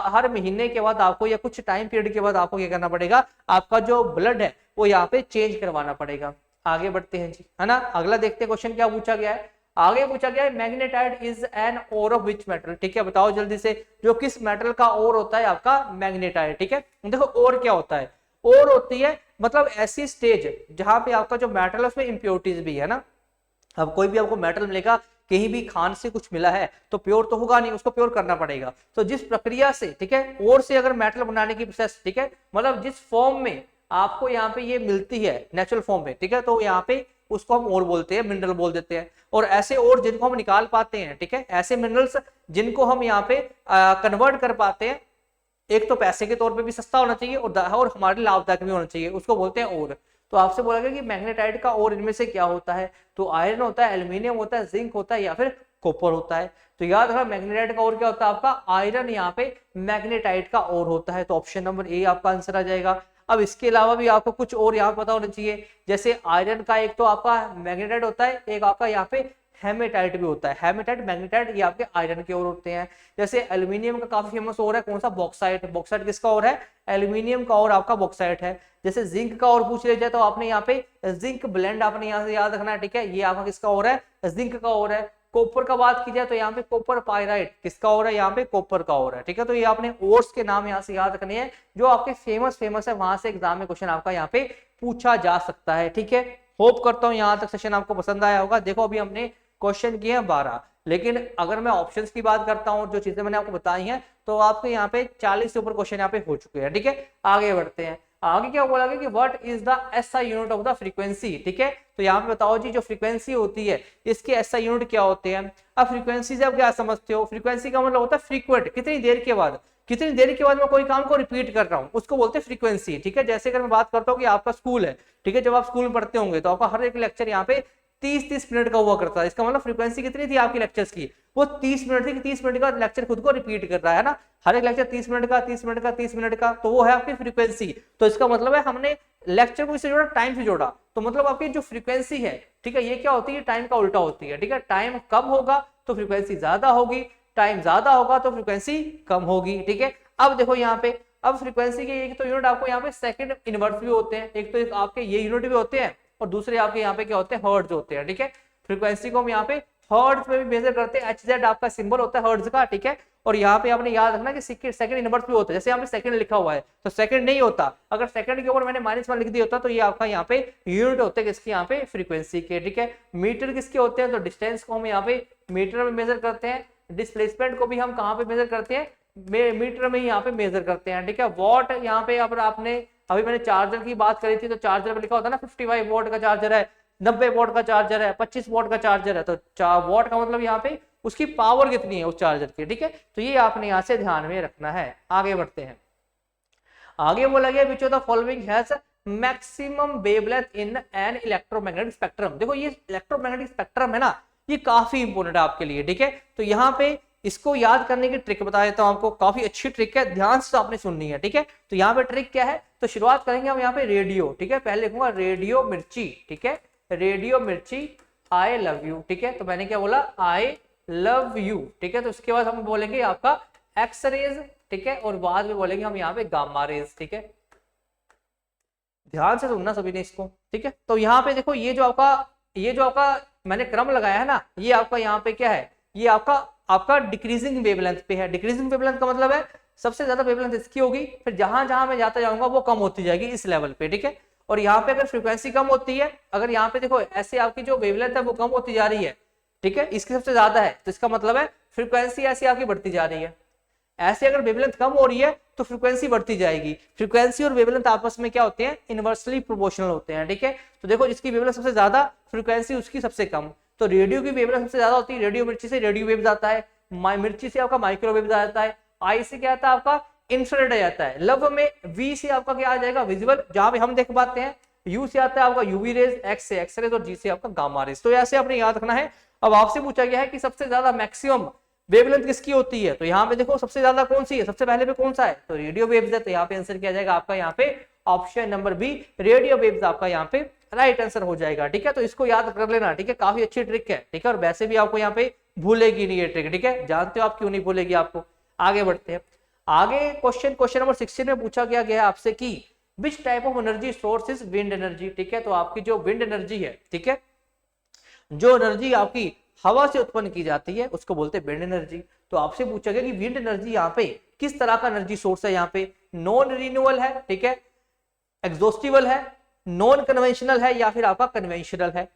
हर महीने के बाद आपको या कुछ टाइम पीरियड के बाद आपको क्या करना पड़ेगा, आपका जो ब्लड है वो यहाँ पे चेंज करवाना पड़ेगा। आगे बढ़ते हैं जी, है ना। अगला देखते हैं क्वेश्चन क्या पूछा गया है। आगे पूछा गया है magnetite is an ore of which metal, ठीक है, बताओ जल्दी से, जो किस मेटल का ओर होता है आपका मैग्नेटाइट, ठीक है। देखो ओर क्या होता है, ओर होती है मतलब ऐसी स्टेज जहां पे आपका जो मेटल है उसमें इंप्योरिटीज भी है ना। अब कोई भी आपको मेटल मिलेगा, कहीं भी खान से कुछ मिला है तो प्योर तो होगा नहीं, उसको प्योर करना पड़ेगा। तो जिस प्रक्रिया से, ठीक है, ओर से अगर मेटल बनाने की प्रोसेस, ठीक है, मतलब जिस फॉर्म में आपको यहाँ पे ये मिलती है नेचुरल फॉर्म में, ठीक है, तो यहाँ पे उसको हम ओर बोलते हैं, मिनरल बोल देते हैं। और ऐसे ओर जिनको हम निकाल पाते हैं, ठीक है, ऐसे मिनरल्स जिनको हम यहाँ पे कन्वर्ट कर पाते हैं, एक तो पैसे के तौर पे भी सस्ता होना चाहिए और हमारे लाभदायक भी होना चाहिए, उसको बोलते हैं ओर। तो आपसे बोला गया कि मैग्नेटाइट का ओर इनमें से क्या होता है, तो आयरन होता है, एल्यूमिनियम होता है, जिंक होता है या फिर कॉपर होता है। तो याद रखना मैग्नेटाइट का ओर क्या होता है आपका, आयरन यहाँ पे मैग्नेटाइट का ओर होता है। तो ऑप्शन नंबर ए आपका आंसर आ जाएगा। अब इसके अलावा भी आपको कुछ और यहाँ पता होना चाहिए, जैसे आयरन का एक तो आपका मैग्नेटाइट होता है, एक आपका यहाँ पे हेमेटाइट भी होता है। हेमेटाइट मैग्नेटाइट ये आपके आयरन के ओर होते हैं। जैसे एल्यूमिनियम का काफी फेमस ओर है कौन सा, बॉक्साइट। बॉक्साइट किसका ओर है, एल्यूमिनियम का ओर आपका बॉक्साइट है। जैसे जिंक का ओर पूछ लिया जाए तो आपने यहाँ पे जिंक ब्लेंड आपने यहाँ से याद रखना है, ठीक है, ये आपका किसका ओर है, जिंक का ओर है। कॉपर का बात की जाए तो यहाँ पे कॉपर पायराइट किसका ओर है, यहाँ पे कॉपर का ओर है, ठीक है। तो ये आपने ओर्स के नाम यहाँ से याद रखने हैं जो आपके फेमस है, वहां से एग्जाम में क्वेश्चन आपका यहाँ पे पूछा जा सकता है, ठीक है। होप करता हूँ यहाँ तक सेशन आपको पसंद आया होगा। देखो अभी हमने क्वेश्चन किए हैं 12, लेकिन अगर मैं ऑप्शंस की बात करता हूँ, जो चीजें मैंने आपको बताई हैं, तो आपके यहाँ पे 40 से ऊपर क्वेश्चन यहाँ पे हो चुके हैं, ठीक है। आगे बढ़ते हैं। आगे क्या बोला गया कि what is the SI unit of the frequency, ठीक है। तो यहाँ पे बताओ जी जो फ्रीक्वेंसी होती है इसके एसआई यूनिट क्या होते हैं। अब फ्रीक्वेंसी से आप क्या समझते हो, फ्रीक्वेंसी का मतलब होता है फ्रीक्वेंट, कितनी देर के बाद, कितनी देर के बाद मैं कोई काम को रिपीट कर रहा हूँ उसको बोलते हैं फ्रीक्वेंसी, ठीक है। जैसे अगर मैं बात करता हूँ कि आपका स्कूल है, ठीक है, जब आप स्कूल में पढ़ते होंगे तो आपका हर एक लेक्चर यहाँ पे 30-30 मिनट का हुआ करता है। इसका मतलब फ्रीक्वेंसी कितनी थी आपकी लेक्चर्स की, वो 30 मिनट थी कि 30 मिनट का लेक्चर खुद को रिपीट कर रहा है ना, हर एक लेक्चर 30 मिनट का 30 मिनट का 30 मिनट का, तो वो है आपकी फ्रीक्वेंसी। तो इसका मतलब है हमने लेक्चर को इससे जोड़ा, टाइम से जोड़ा, तो मतलब आपकी जो फ्रीक्वेंसी है, ठीक है, ये क्या होती है, टाइम का उल्टा होती है, ठीक है। टाइम कम होगा तो फ्रीक्वेंसी ज्यादा होगी, टाइम ज्यादा होगा तो फ्रीक्वेंसी कम होगी, ठीक है। अब देखो यहाँ पे, अब फ्रीक्वेंसी के एक तो यूनिट आपको यहाँ पे सेकंड इनवर्स भी होते हैं, एक तो आपके ये यूनिट भी होते हैं और दूसरे आपके यहाँ पे क्या होते हैं, हर्ट्ज होते हैं, ठीक है। फ्रीक्वेंसी को हम यहाँ पे हर्ट्ज में भी मेजर करते हैं, HZ आपका सिंबल होता है हर्ट्ज का, ठीक है। और यहाँ पे आपने याद रखना कि सेकंड इनवर्स भी होता है, जैसे यहाँ पे सेकंड लिखा हुआ है तो सेकंड नहीं होता, अगर सेकंड के ऊपर मैंने -1 लिख दिया होता तो ये आपका यहाँ पे यूनिट होते हैं किसके, यहाँ पे फ्रीक्वेंसी के, ठीक है। मीटर किसके होते हैं, तो डिस्टेंस को हम यहाँ पे मीटर में मेजर करते हैं, डिस्प्लेसमेंट को भी हम कहाँ पे मेजर करते हैं, मीटर में यहाँ पे मेजर करते हैं, ठीक है। वॉट यहाँ पे अगर आपने अभी मैंने चार्जर की बात करी थी तो चार्जर में लिखा होता है ना 55 वॉट का चार्जर है, 90 वॉट का चार्जर है, 25 वॉट का चार्जर है, तो वॉट का मतलब यहाँ पे उसकी पावर कितनी है उस चार्जर की, ठीक है। तो ये आपने यहाँ से ध्यान में रखना है। आगे बढ़ते हैं, आगे बोला गया विच of the following has maximum wavelength in an electromagnetic spectrum. देखो ये इलेक्ट्रोमैग्नेटिक स्पेक्ट्रम है ना, ये काफी इंपोर्टेंट है आपके लिए, ठीक है। तो यहाँ पे इसको याद करने की ट्रिक बता देता हूं आपको, काफी अच्छी ट्रिक है, ध्यान से आपने सुननी है, ठीक है। तो यहाँ पे ट्रिक क्या है, तो शुरुआत करेंगे हम यहाँ पे रेडियो, ठीक है। पहले लिखूंगा रेडियो मिर्ची, ठीक है, रेडियो मिर्ची आई लव यू, ठीक है। तो मैंने क्या बोला, आई लव यू, ठीक है। तो उसके बाद हम बोलेंगे आपका एक्स रेज, ठीक है, और बाद में बोलेंगे हम यहाँ पे गामा रेज, ठीक है। ध्यान से सुनना सभी ने इसको, ठीक है। तो यहाँ पे देखो ये जो आपका मैंने क्रम लगाया है ना, ये आपका यहाँ पे क्या है, ये आपका डिक्रीजिंग वेवलेंथ पे है। डिक्रीजिंग वेवलेंथ का मतलब है सबसे ज्यादा वेवलेंथ इसकी होगी, फिर जहां जहां मैं जाता जाऊंगा वो कम होती जाएगी इस लेवल पे, ठीक है। और यहाँ पे अगर फ्रीक्वेंसी कम होती है, अगर यहाँ पे देखो ऐसे आपकी जो वेवलेंथ है वो कम होती जा रही है, ठीक है, इसकी सबसे ज्यादा है, तो इसका मतलब है फ्रीक्वेंसी ऐसी आपकी बढ़ती जा रही है। ऐसे अगर वेवलेंथ कम हो रही है तो फ्रीक्वेंसी बढ़ती जाएगी। फ्रीक्वेंसी और वेवलेंथ आपस में क्या होते हैं, इनवर्सली प्रोपोर्शनल होते हैं, ठीक है। तो देखो जिसकी वेवलेंथ सबसे ज्यादा, फ्रीक्वेंसी उसकी सबसे कम, तो रेडियो की वेवलेंथ सबसे ज्यादा होती है, रेडियो मिर्ची से रेडियो वेव्स आता है, मिर्ची से आपका माइक्रोवेव आता है, आई से क्या आता है आपका इंफ्रारेड आ जाता है, लव में वी से आपका क्या आ जाएगा, विजिबल, जहां पे हम देख पाते हैं, यू से आता है आपका यूवी रेज, एक्स से एक्स रेज और जी से आपका गामा रेज। तो ऐसे आपने याद रखना है। अब आपसे पूछा गया है कि सबसे ज्यादा मैक्सिमम वेवलेंथ किसकी होती है, तो यहाँ पे देखो सबसे ज्यादा कौन सी है, सबसे पहले पे कौन सा है, तो रेडियो वेव्स है, तो यहाँ पे आंसर किया जाएगा आपका यहाँ पे option number B, radio waves आपका यहाँ पे राइट आंसर हो जाएगा, ठीक है। तो इसको याद कर लेना, ठीक है, काफी अच्छी ट्रिक है, ठीक है, और वैसे भी आपको यहाँ पे भूलेगी नहीं ये ट्रिक, ठीक है, जानते हो आप क्यों नहीं भूलेगी आपको। आगे बढ़ते हैं, आगे क्वेश्चन नंबर 16 में पूछा गया है आपसे कि which type of energy source is wind energy, ठीक है। तो आपकी जो विंड एनर्जी है, ठीक है, जो एनर्जी आपकी हवा से उत्पन्न की जाती है उसको बोलते हैं विंड एनर्जी। तो आपसे पूछा गया कि विंड एनर्जी यहाँ पे किस तरह का एनर्जी सोर्स है, यहाँ पे नॉन रिन्यूएबल है, ठीक है, एग्जॉस्टिबल है, नॉन कन्वेंशनल है या फिर आपका कन्वेंशनल है।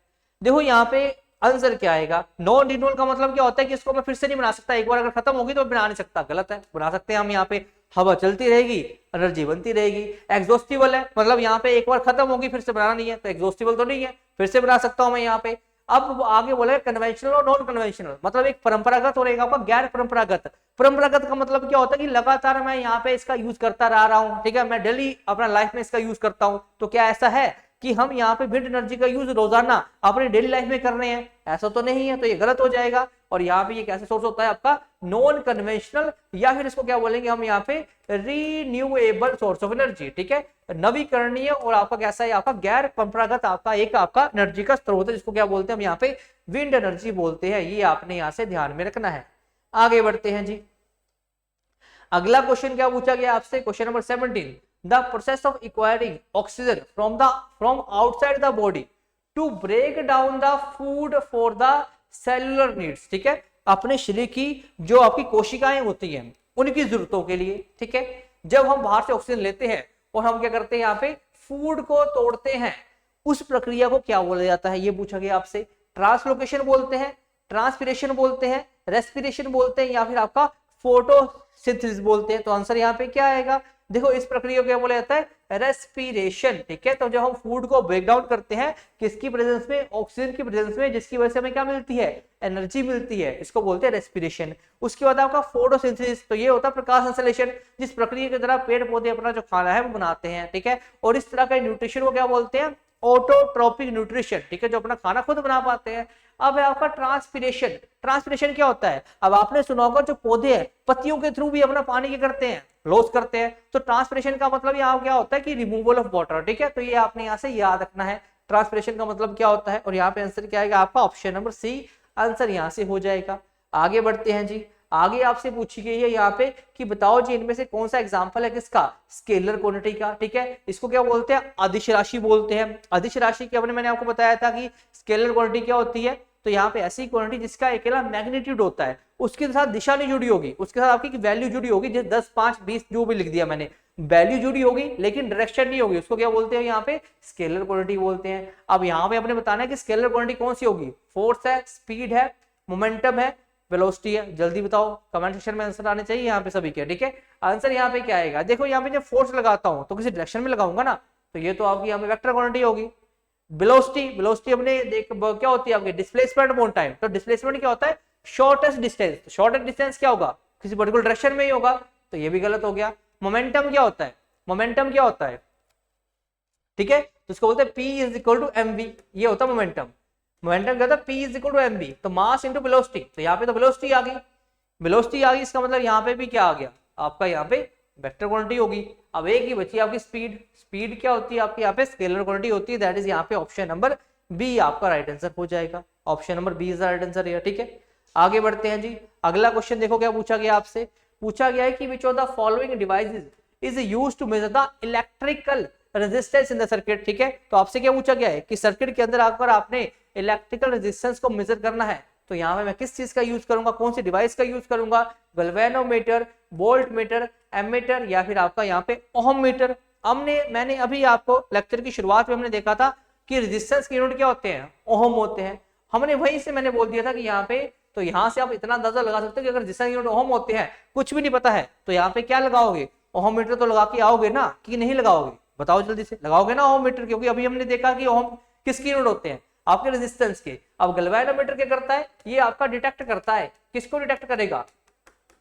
देखो यहाँ पे आंसर क्या आएगा, नॉन रिन्यूएबल का मतलब क्या होता है कि इसको मैं फिर से नहीं बना सकता, एक बार अगर खत्म होगी तो बना नहीं सकता, गलत है, बना सकते हैं हम, यहाँ पे हवा चलती रहेगी, एनर्जी बनती रहेगी। एग्जॉस्टिबल है, मतलब यहाँ पे एक बार खत्म होगी फिर से बनाना नहीं है, तो एग्जॉस्टिबल तो नहीं है, फिर से बना सकता हूं मैं यहाँ पे। अब आगे बोला कन्वेंशनल और नॉन कन्वेंशनल, मतलब एक परंपरागत और एक आपका गैर परंपरागत। परंपरागत का मतलब क्या होता है कि लगातार मैं यहाँ पे इसका यूज करता रहा हूँ, ठीक है, मैं डेली अपना लाइफ में इसका यूज करता हूँ। तो क्या ऐसा है कि हम यहाँ पे विंड एनर्जी का यूज रोजाना अपने डेली लाइफ में कर रहे हैं, ऐसा तो नहीं है, तो ये गलत हो जाएगा। और यहाँ पे ये कैसे सोर्स होता है आपका नॉन कन्वेंशनल, या फिर इसको क्या बोलेंगे हम यहाँ पे रीन्यूएबल सोर्स ऑफ एनर्जी, ठीक है, नवीकरणीय और आपका कैसा है, आपका गैर परंपरागत आपका एक आपका एनर्जी का स्रोत है, जिसको क्या बोलते हैं हम यहाँ पे विंड एनर्जी बोलते हैं। ये आपने यहाँ से ध्यान में रखना है। आगे बढ़ते हैं जी, अगला क्वेश्चन क्या पूछा गया आपसे, question number 17, the process of acquiring oxygen from outside the body to break down the food for the cellular needs, ठीक है, अपने शरीर की जो आपकी कोशिकाएं होती हैं उनकी जरूरतों के लिए, ठीक है। जब हम बाहर से ऑक्सीजन लेते हैं और हम क्या करते हैं, यहाँ पे फूड को तोड़ते हैं, उस प्रक्रिया को क्या बोला जाता है, ये पूछा गया आपसे। ट्रांसलोकेशन बोलते हैं, ट्रांसपिरेशन बोलते हैं, रेस्पिरेशन बोलते हैं, या फिर आपका फोटोसिंथेसिस बोलते हैं। तो आंसर यहाँ पे क्या आएगा, देखो इस प्रक्रिया को क्या बोला जाता है, रेस्पिरेशन, ठीक है। तो जब हम फूड को ब्रेक डाउन करते हैं किसकी प्रेजेंस में, ऑक्सीजन की प्रेजेंस में, जिसकी वजह से हमें क्या मिलती है, एनर्जी मिलती है, इसको बोलते हैं रेस्पिरेशन। उसके बाद आपका फोटोसिंथेसिस, तो ये होता है प्रकाश संश्लेषण, जिस प्रक्रिया की तरह पेड़ पौधे अपना जो खाना है वो बनाते हैं, ठीक है। और इस तरह का न्यूट्रिशन को क्या बोलते हैं, ऑटोट्रोपिक न्यूट्रिशन, ठीक है, जो अपना खाना खुद बना पाते हैं। अब है आपका ट्रांसपिरेशन। ट्रांसपिरेशन क्या होता है, अब आपने सुना होगा जो पौधे हैं पत्तियों के थ्रू भी अपना पानी क्या करते हैं, लॉस करते हैं। तो ट्रांसपिरेशन का मतलब यहाँ क्या होता है कि रिमूवल ऑफ वाटर, ठीक है। तो ये आपने यहाँ से याद रखना है ट्रांसपिरेशन का मतलब क्या होता है। और यहाँ पे आंसर क्या आएगा आपका, ऑप्शन नंबर सी आंसर यहाँ से हो जाएगा। आगे बढ़ते हैं जी। आगे आपसे पूछी गई है यहाँ पे कि बताओ जी इनमें से कौन सा एग्जांपल है किसका, स्केलर क्वांटिटी का, ठीक है। इसको क्या बोलते हैं, अदिश राशि बोलते हैं। अदिश राशि की मैंने आपको बताया था कि स्केलर क्वांटिटी क्या होती है, तो यहाँ पे ऐसी क्वांटिटी जिसका अकेला मैग्नीट्यूड होता है, उसके साथ दिशा नहीं जुड़ी होगी, उसके साथ आपकी वैल्यू जुड़ी होगी, जैसे 10, 5, 20 जो भी लिख दिया मैंने, वैल्यू जुड़ी होगी लेकिन डायरेक्शन नहीं होगी, उसको क्या बोलते हैं यहाँ पे, स्केलर क्वांटिटी बोलते हैं। अब यहाँ पे अपने बताना है कि स्केलर क्वांटिटी कौन सी होगी, फोर्स है, स्पीड है, मोमेंटम है, वेलोसिटी है। जल्दी बताओ, कमेंट सेक्शन में आंसर आने चाहिए यहाँ पे सभी के, ठीक है। आंसर यहाँ पे क्या आएगा, देखो यहाँ पे जब फोर्स लगाता हूँ तो किसी डायरेक्शन में लगाऊंगा ना, तो ये तो आपकी यहाँ पे वेक्टर क्वांटिटी होगी। वेलोसिटी हमने क्या होती है आपकी, डिस्प्लेसमेंट अपॉन टाइम। तो डिस्प्लेसमेंट क्या होता है, शॉर्टेस्ट डिस्टेंस। तो शॉर्टेस्ट डिस्टेंस क्या होगा, किसी पर्टिकुलर डायरेक्शन में ही होगा, तो ये भी गलत हो गया। मोमेंटम क्या होता है, मोमेंटम क्या होता है, ठीक है, तो इसको बोलते हैं P is equal to mv, ये होता है मोमेंटम। मोमेंटम क्या था, P is equal to mv, तो मास इंटू वेलोसिटी। तो यहाँ पे तो वेलोसिटी आ गई, वेलोसिटी आ गई, इसका मतलब यहाँ पे भी क्या आ गया आपका, यहाँ पे वेक्टर क्वांटिटी होगी। अब एक ही बची आपकी स्पीड। स्पीड क्या होती है आपकी यहाँ पे, स्केलर क्वांटिटी होती है, दैट इज यहाँ पे ऑप्शन नंबर बी आपका राइट आंसर हो जाएगा। Option number B is right answer, ठीक है। आगे बढ़ते हैं जी। अगला क्वेश्चन देखो क्या पूछा गया आपसे, पूछा गया है कि which of the following devices is used to measure the electrical resistance in the circuit, ठीक है। तो आपसे क्या पूछा गया है कि सर्किट के अंदर आकर आपने इलेक्ट्रिकल रेजिस्टेंस को मेजर करना है, तो यहाँ पे मैं किस चीज का यूज करूंगा, कौन सी डिवाइस का यूज करूंगा, गैल्वेनोमीटर, वोल्ट मीटर, एमीटर, या फिर आपका यहाँ पे ओहम मीटर। मैंने अभी आपको लेक्चर की शुरुआत में हमने देखा था कि रेजिस्टेंस के यूनिट क्या होते हैं, ओहम होते हैं। हमने वहीं से मैंने बोल दिया था कि यहाँ पे, तो यहाँ से आप इतना अंदाजा लगा सकते हो कि अगर रेजिस्टेंस यूनिट ओहम होते हैं, कुछ भी नहीं पता है, तो यहाँ पे क्या लगाओगे, ओहम मीटर तो लगा के आओगे ना, कि नहीं लगाओगे, बताओ जल्दी से, लगाओगे ना ओहम मीटर, क्योंकि अभी हमने देखा कि ओहम किसके यूनिट होते हैं, आपके रेजिस्टेंस के। अब गैल्वेनोमीटर क्या करता है, ये आपका डिटेक्ट करता है, किसको डिटेक्ट करेगा,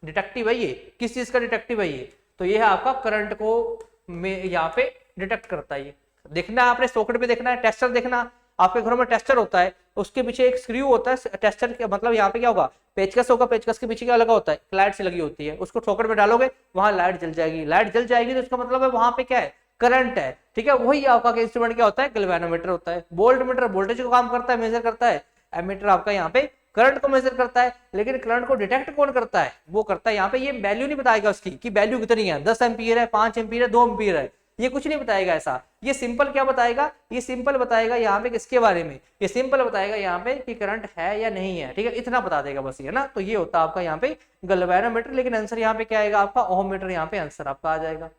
डिटेक्टिव है ये, किस चीज का डिटेक्टिव है ये, तो ये है आपका करंट को यहाँ पे डिटेक्ट करता है। ये देखना है आपने, सॉकेट पे देखना है, टेस्टर देखना, आपके घरों में टेस्टर होता है, उसके पीछे एक स्क्रू होता है, टेस्टर के मतलब यहाँ पे क्या होगा, पेचकस होगा, पेचकस के पीछे क्या लगा होता है, लाइट से लगी होती है, उसको सॉकेट में डालोगे वहां लाइट जल जाएगी, लाइट जल जाएगी तो इसका मतलब है वहां पे क्या है, करंट है, ठीक है। वही आपका इंस्ट्रूमेंट क्या होता है, गैल्वेनोमीटर होता है। वोल्ट मीटर वोल्टेज को काम करता है, मेजर करता है। एमीटर आपका यहाँ पे करंट को मेजर करता है, लेकिन करंट को डिटेक्ट कौन करता है, वो करता है यहाँ पे, ये वैल्यू नहीं बताएगा उसकी कि वैल्यू कितनी है, 10 एम्पीयर है, 5 एम्पीयर है, 2 एम्पीयर है, ये कुछ नहीं बताएगा ऐसा। ये सिंपल क्या बताएगा, ये सिंपल बताएगा यहाँ पे किसके बारे में, ये सिंपल बताएगा यहाँ पे कि करंट है या नहीं है, ठीक है, इतना बता देगा बस, ये ना। तो ये होता है आपका यहाँ पे गैल्वेनोमीटर, लेकिन आंसर यहाँ पे क्या आएगा आपका, ओहम मीटर, यहाँ पे आंसर आपका आ जाएगा।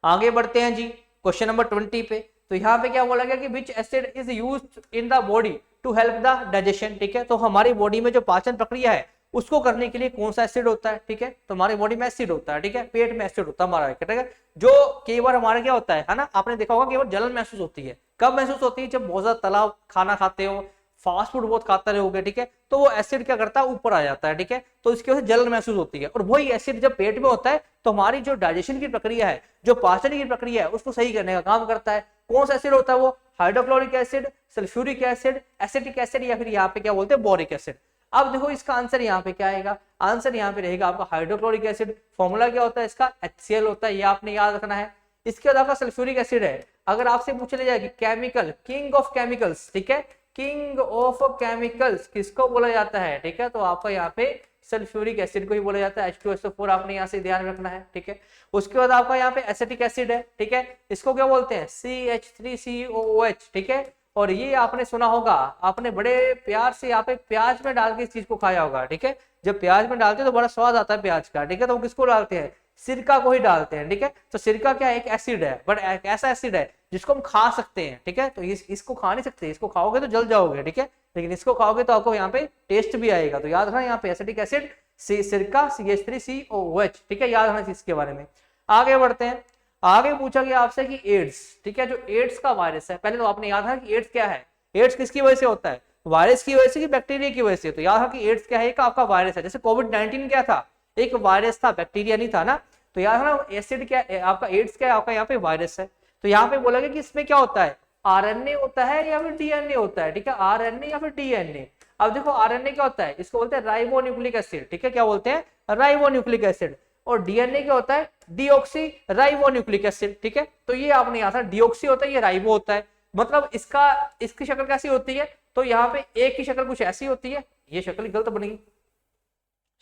आगे बढ़ते हैं जी क्वेश्चन नंबर 20 पे। तो यहाँ पे क्या बोला गया कि which acid is used in the body to help the digestion, ठीक है। तो हमारी बॉडी में जो पाचन प्रक्रिया है उसको करने के लिए कौन सा एसिड होता है, ठीक है। तो हमारी बॉडी में एसिड होता है, ठीक है, पेट में एसिड होता है हमारा, ठीक है, जो कई बार हमारा क्या होता है ना, आपने देखा होगा कई बार जलन महसूस होती है। कब महसूस होती है, जब बहुत ज्यादा तला खाना खाते हो, फास्ट फूड बहुत खाते रहोगे, ठीक है, तो वो एसिड क्या करता है, ऊपर आ जाता है, ठीक है, तो इसकी वजह से जलन महसूस होती है। और वही एसिड जब पेट में होता है तो हमारी जो डाइजेशन की प्रक्रिया है, जो पाचन की प्रक्रिया है, उसको सही करने का काम करता है। कौन सा एसिड होता है वो, hydrochloric acid, sulphuric acid, acetic acid, या फिर यहाँ पे क्या बोलते हैं, बोरिक एसिड। अब देखो इसका आंसर यहाँ पे क्या आएगा, आंसर यहाँ पे रहेगा आपका हाइड्रोक्लोरिक एसिड। फॉर्मूला क्या होता है इसका, HCl होता है, ये आपने याद रखना है। इसके बाद आपका सल्फ्यूरिक एसिड है। अगर आपसे पूछ लिया जाए कि केमिकल, किंग ऑफ केमिकल्स, ठीक है, किंग ऑफ केमिकल्स किसको बोला जाता है, ठीक है, तो आपका यहाँ पे सल्फ्यूरिक एसिड को ही बोला जाता है। H2SO4 आपने यहाँ से ध्यान रखना है, ठीक है। उसके बाद आपका यहाँ पे एसिटिक एसिड है, ठीक है, इसको क्या बोलते हैं, CH3COOH, ठीक है। और ये आपने सुना होगा, आपने बड़े प्यार से यहाँ पे प्याज में डाल के इस चीज को खाया होगा, ठीक है। जब प्याज में डालते हैं तो बड़ा स्वाद आता है प्याज का, ठीक है, तो वो किसको डालते हैं, सिरका को ही डालते हैं, ठीक है। तो सिरका क्या एक एसिड है, बट एक ऐसा एसिड है जिसको हम खा सकते हैं, ठीक है। तो इसको खा नहीं सकते, इसको खाओगे तो जल जाओगे, ठीक है, लेकिन इसको खाओगे तो आपको यहाँ पे टेस्ट भी आएगा। तो याद रखना यहाँ पे एसिटिक एसिड सिरका CH3COOH, ठीक है, याद रखना इसके बारे में। आगे बढ़ते हैं। आगे पूछा गया आपसे कि एड्स, ठीक है, जो एड्स का वायरस है, पहले तो आपने याद है कि एड्स क्या है, एड्स किसकी वजह से होता है, वायरस की वजह से कि बैक्टीरिया की वजह से। तो याद है कि एड्स क्या है, एक आपका वायरस है। जैसे कोविड-19 क्या था, एक वायरस था, बैक्टीरिया नहीं था ना। तो याद है ना, एसिड क्या है आपका, एड्स क्या है आपका, यहाँ पे वायरस है। तो यहाँ पे बोला गया कि इसमें क्या होता है, आरएनए होता है या फिर डीएनए होता है, ठीक है, आरएनए या फिर डीएनए। अब देखो आरएनए क्या होता है, इसको बोलते हैं राइबोन्यूक्लिक एसिड, ठीक है, क्या बोलते हैं, राइबोन्यूक्लिक एसिड। और डीएनए क्या होता है, डीऑक्सी राइबोन्यूक्लिक एसिड, ठीक है। तो ये आपने याद था, डीऑक्सी होता है, ये राइबो होता है। मतलब इसकी शक्ल कैसी होती है, तो यहाँ पे एक की शक्ल कुछ ऐसी होती है, ये शक्ल गलत बनेगी,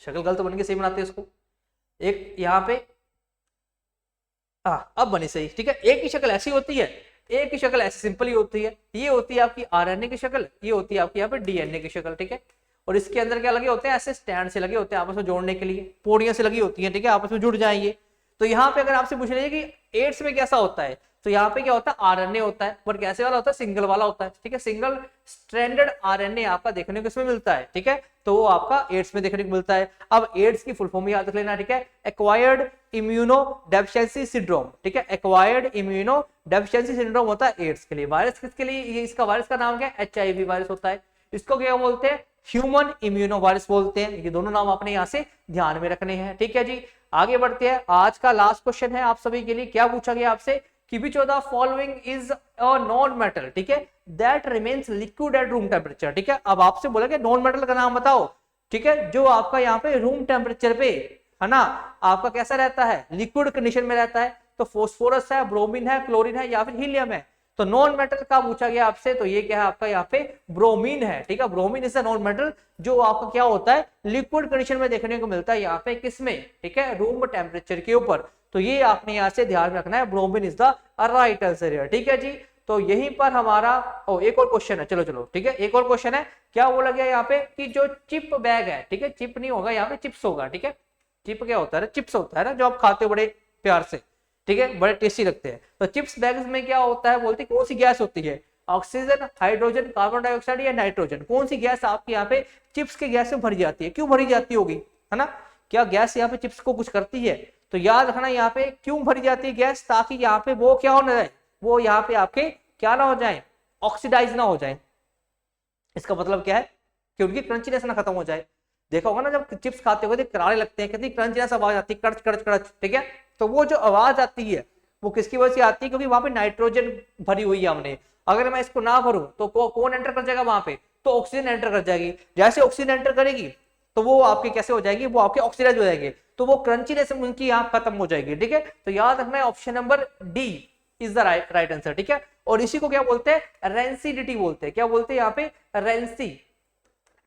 शक्ल गलत बन के सही बनाते हैं इसको, एक यहाँ पे अब बनी सही, ठीक है। एक की शक्ल ऐसी होती है, एक की शक्ल ऐसी सिंपल ही होती है, ये होती है आपकी आरएनए की शक्ल, ये होती है आपकी यहाँ पे डीएनए की शक्ल, ठीक है। और इसके अंदर क्या लगे होते हैं, ऐसे स्टैंड से लगे होते हैं आपस में जोड़ने के लिए, पोड़ियां से लगी होती हैं, ठीक है, आपस में जुड़ जाएंगे। तो यहाँ पे अगर आपसे पूछ लीजिए कि एड्स में कैसा होता है, तो यहाँ पे क्या होता है, आरएनए होता है, पर कैसे वाला होता है, सिंगल वाला होता है, ठीक है। सिंगल स्ट्रैंडेड आरएनए आपका देखने को इसमें मिलता है, ठीक है। तो वो आपका एड्स में देखने को मिलता है। अब एड्स की फुल फॉर्म याद रख लेना, ठीक है, एक्वायर्ड इम्यूनो डेफिशिएंसी सिंड्रोम, ठीक है, एक्वायर्ड इम्यूनो डेफिशिएंसी सिंड्रोम होता है एड्स के लिए। वायरस किसके लिए, ये इसका वायरस का नाम क्या है, एचआईवी वायरस होता है। इसको क्या बोलते हैं, ह्यूमन इम्यूनो वायरस बोलते हैं। ये दोनों नाम आपने यहाँ से ध्यान में रखने हैं, ठीक है जी। आगे बढ़ते हैं, आज का लास्ट क्वेश्चन है आप सभी के लिए। क्या पूछा गया आपसे कि which of the following is a non metal, ठीक है, that remains liquid at room temperature, ठीक है। अब आपसे बोला कि नॉन मेटल का नाम बताओ, ठीक है, जो आपका यहाँ पे रूम टेम्परेचर पे है ना, आपका कैसा रहता है, लिक्विड कंडीशन में रहता है। तो फोस्फोरस है, ब्रोमीन है, क्लोरीन है या फिर हीलियम है। तो नॉन मेटल का पूछा गया आपसे, तो ये क्या है आपका यहाँ पे ब्रोमीन है, ठीक है। Bromine is the non metal जो आपका क्या होता है, लिक्विड कंडीशन में देखने को मिलता है यहाँ पे, किसमें, ठीक है, रूम टेम्परेचर के ऊपर। तो ये आपने यहाँ से ध्यान रखना है, bromine is the right answer, ठीक है जी। तो यहीं पर हमारा एक और क्वेश्चन है, चलो ठीक है, एक और क्वेश्चन है। क्या बोला गया यहाँ पे कि जो चिप बैग है, ठीक है, चिप नहीं होगा यहाँ पे, चिप्स होगा, ठीक है। चिप क्या होता है, चिप्स होता है ना, जो आप खाते हो बड़े प्यार से, ठीक है, बड़े टेस्टी लगते हैं। तो चिप्स बैग्स में क्या होता है, बोलते कौन सी गैस होती है, ऑक्सीजन, हाइड्रोजन, कार्बन डाइऑक्साइड या नाइट्रोजन। कौन सी गैस आपके यहाँ पे चिप्स के गैस में भरी जाती है, क्यों भरी जाती होगी, है ना, क्या गैस यहाँ पे चिप्स को कुछ करती है। तो याद रखना यहाँ पे क्यों भरी जाती है गैस, ताकि यहाँ पे वो क्या हो ना जाए, वो यहाँ पे आपके क्या ना हो जाए, ऑक्सीडाइज ना हो जाए। इसका मतलब क्या है कि उनकी क्रंचीनेस ना खत्म हो जाए। देखा होगा ना, जब चिप्स खाते हो करारे लगते हैं, कितनी क्रंचीनेस आवाज आती है, कड़च कड़च कड़च, ठीक है। तो वो जो आवाज आती है वो किसकी वजह से आती है, क्योंकि वहां पे नाइट्रोजन भरी हुई है हमने। अगर मैं इसको ना भरूं तो कौन एंटर कर जाएगा वहां पे, तो ऑक्सीजन एंटर कर जाएगी। जैसे ऑक्सीजन एंटर करेगी तो वो आपके कैसे हो जाएगी, वो आपके ऑक्सीडाइज हो जाएंगे, तो वो क्रंचीनेस उनकी यहाँ खत्म हो जाएगी, ठीक है। तो याद रखना है option number D is the right answer, ठीक है। और इसी को क्या बोलते हैं, रेंसिडिटी बोलते हैं। क्या बोलते हैं यहाँ पे, रेंसी,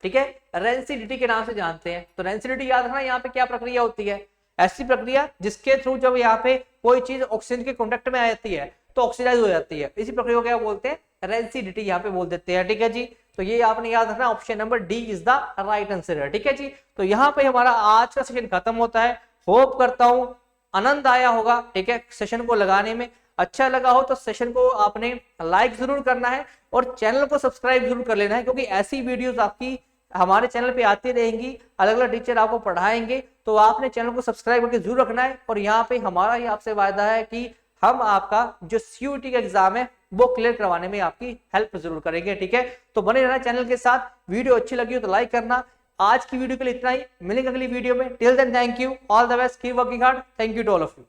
ठीक है, रेंसिडिटी के नाम से जानते हैं। तो रेंसिडिटी याद रखना, यहाँ पे क्या प्रक्रिया होती है, ऐसी प्रक्रिया जिसके थ्रू जब यहाँ पे कोई चीज ऑक्सीजन के कॉन्टेक्ट में आ जाती है तो ऑक्सीडाइज हो जाती है, इसी प्रक्रिया को क्या बोलते हैं, रेंसिडिटी यहाँ पे बोल देते हैं, ठीक है जी। तो ये आपने याद रखना, option number D is the right answer है, ठीक है जी। तो यहाँ पे हमारा आज का सेशन खत्म होता है। होप करता हूं आनंद आया होगा, ठीक है, सेशन को लगाने में। अच्छा लगा हो तो सेशन को आपने लाइक जरूर करना है और चैनल को सब्सक्राइब जरूर कर लेना है, क्योंकि ऐसी वीडियोस आपकी हमारे चैनल पे आती रहेंगी, अलग अलग टीचर आपको पढ़ाएंगे। तो आपने चैनल को सब्सक्राइब करके जरूर रखना है। और यहाँ पे हमारा ही आपसे वायदा है कि हम आपका जो CUET का एग्जाम है वो क्लियर करवाने में आपकी हेल्प जरूर करेंगे, ठीक है। तो बने रहना चैनल के साथ। वीडियो अच्छी लगी हो तो लाइक करना। आज की वीडियो के लिए इतना ही, मिलेंगे अगली वीडियो में। Till then thank you, all the best, keep working hard. Thank you to all of you.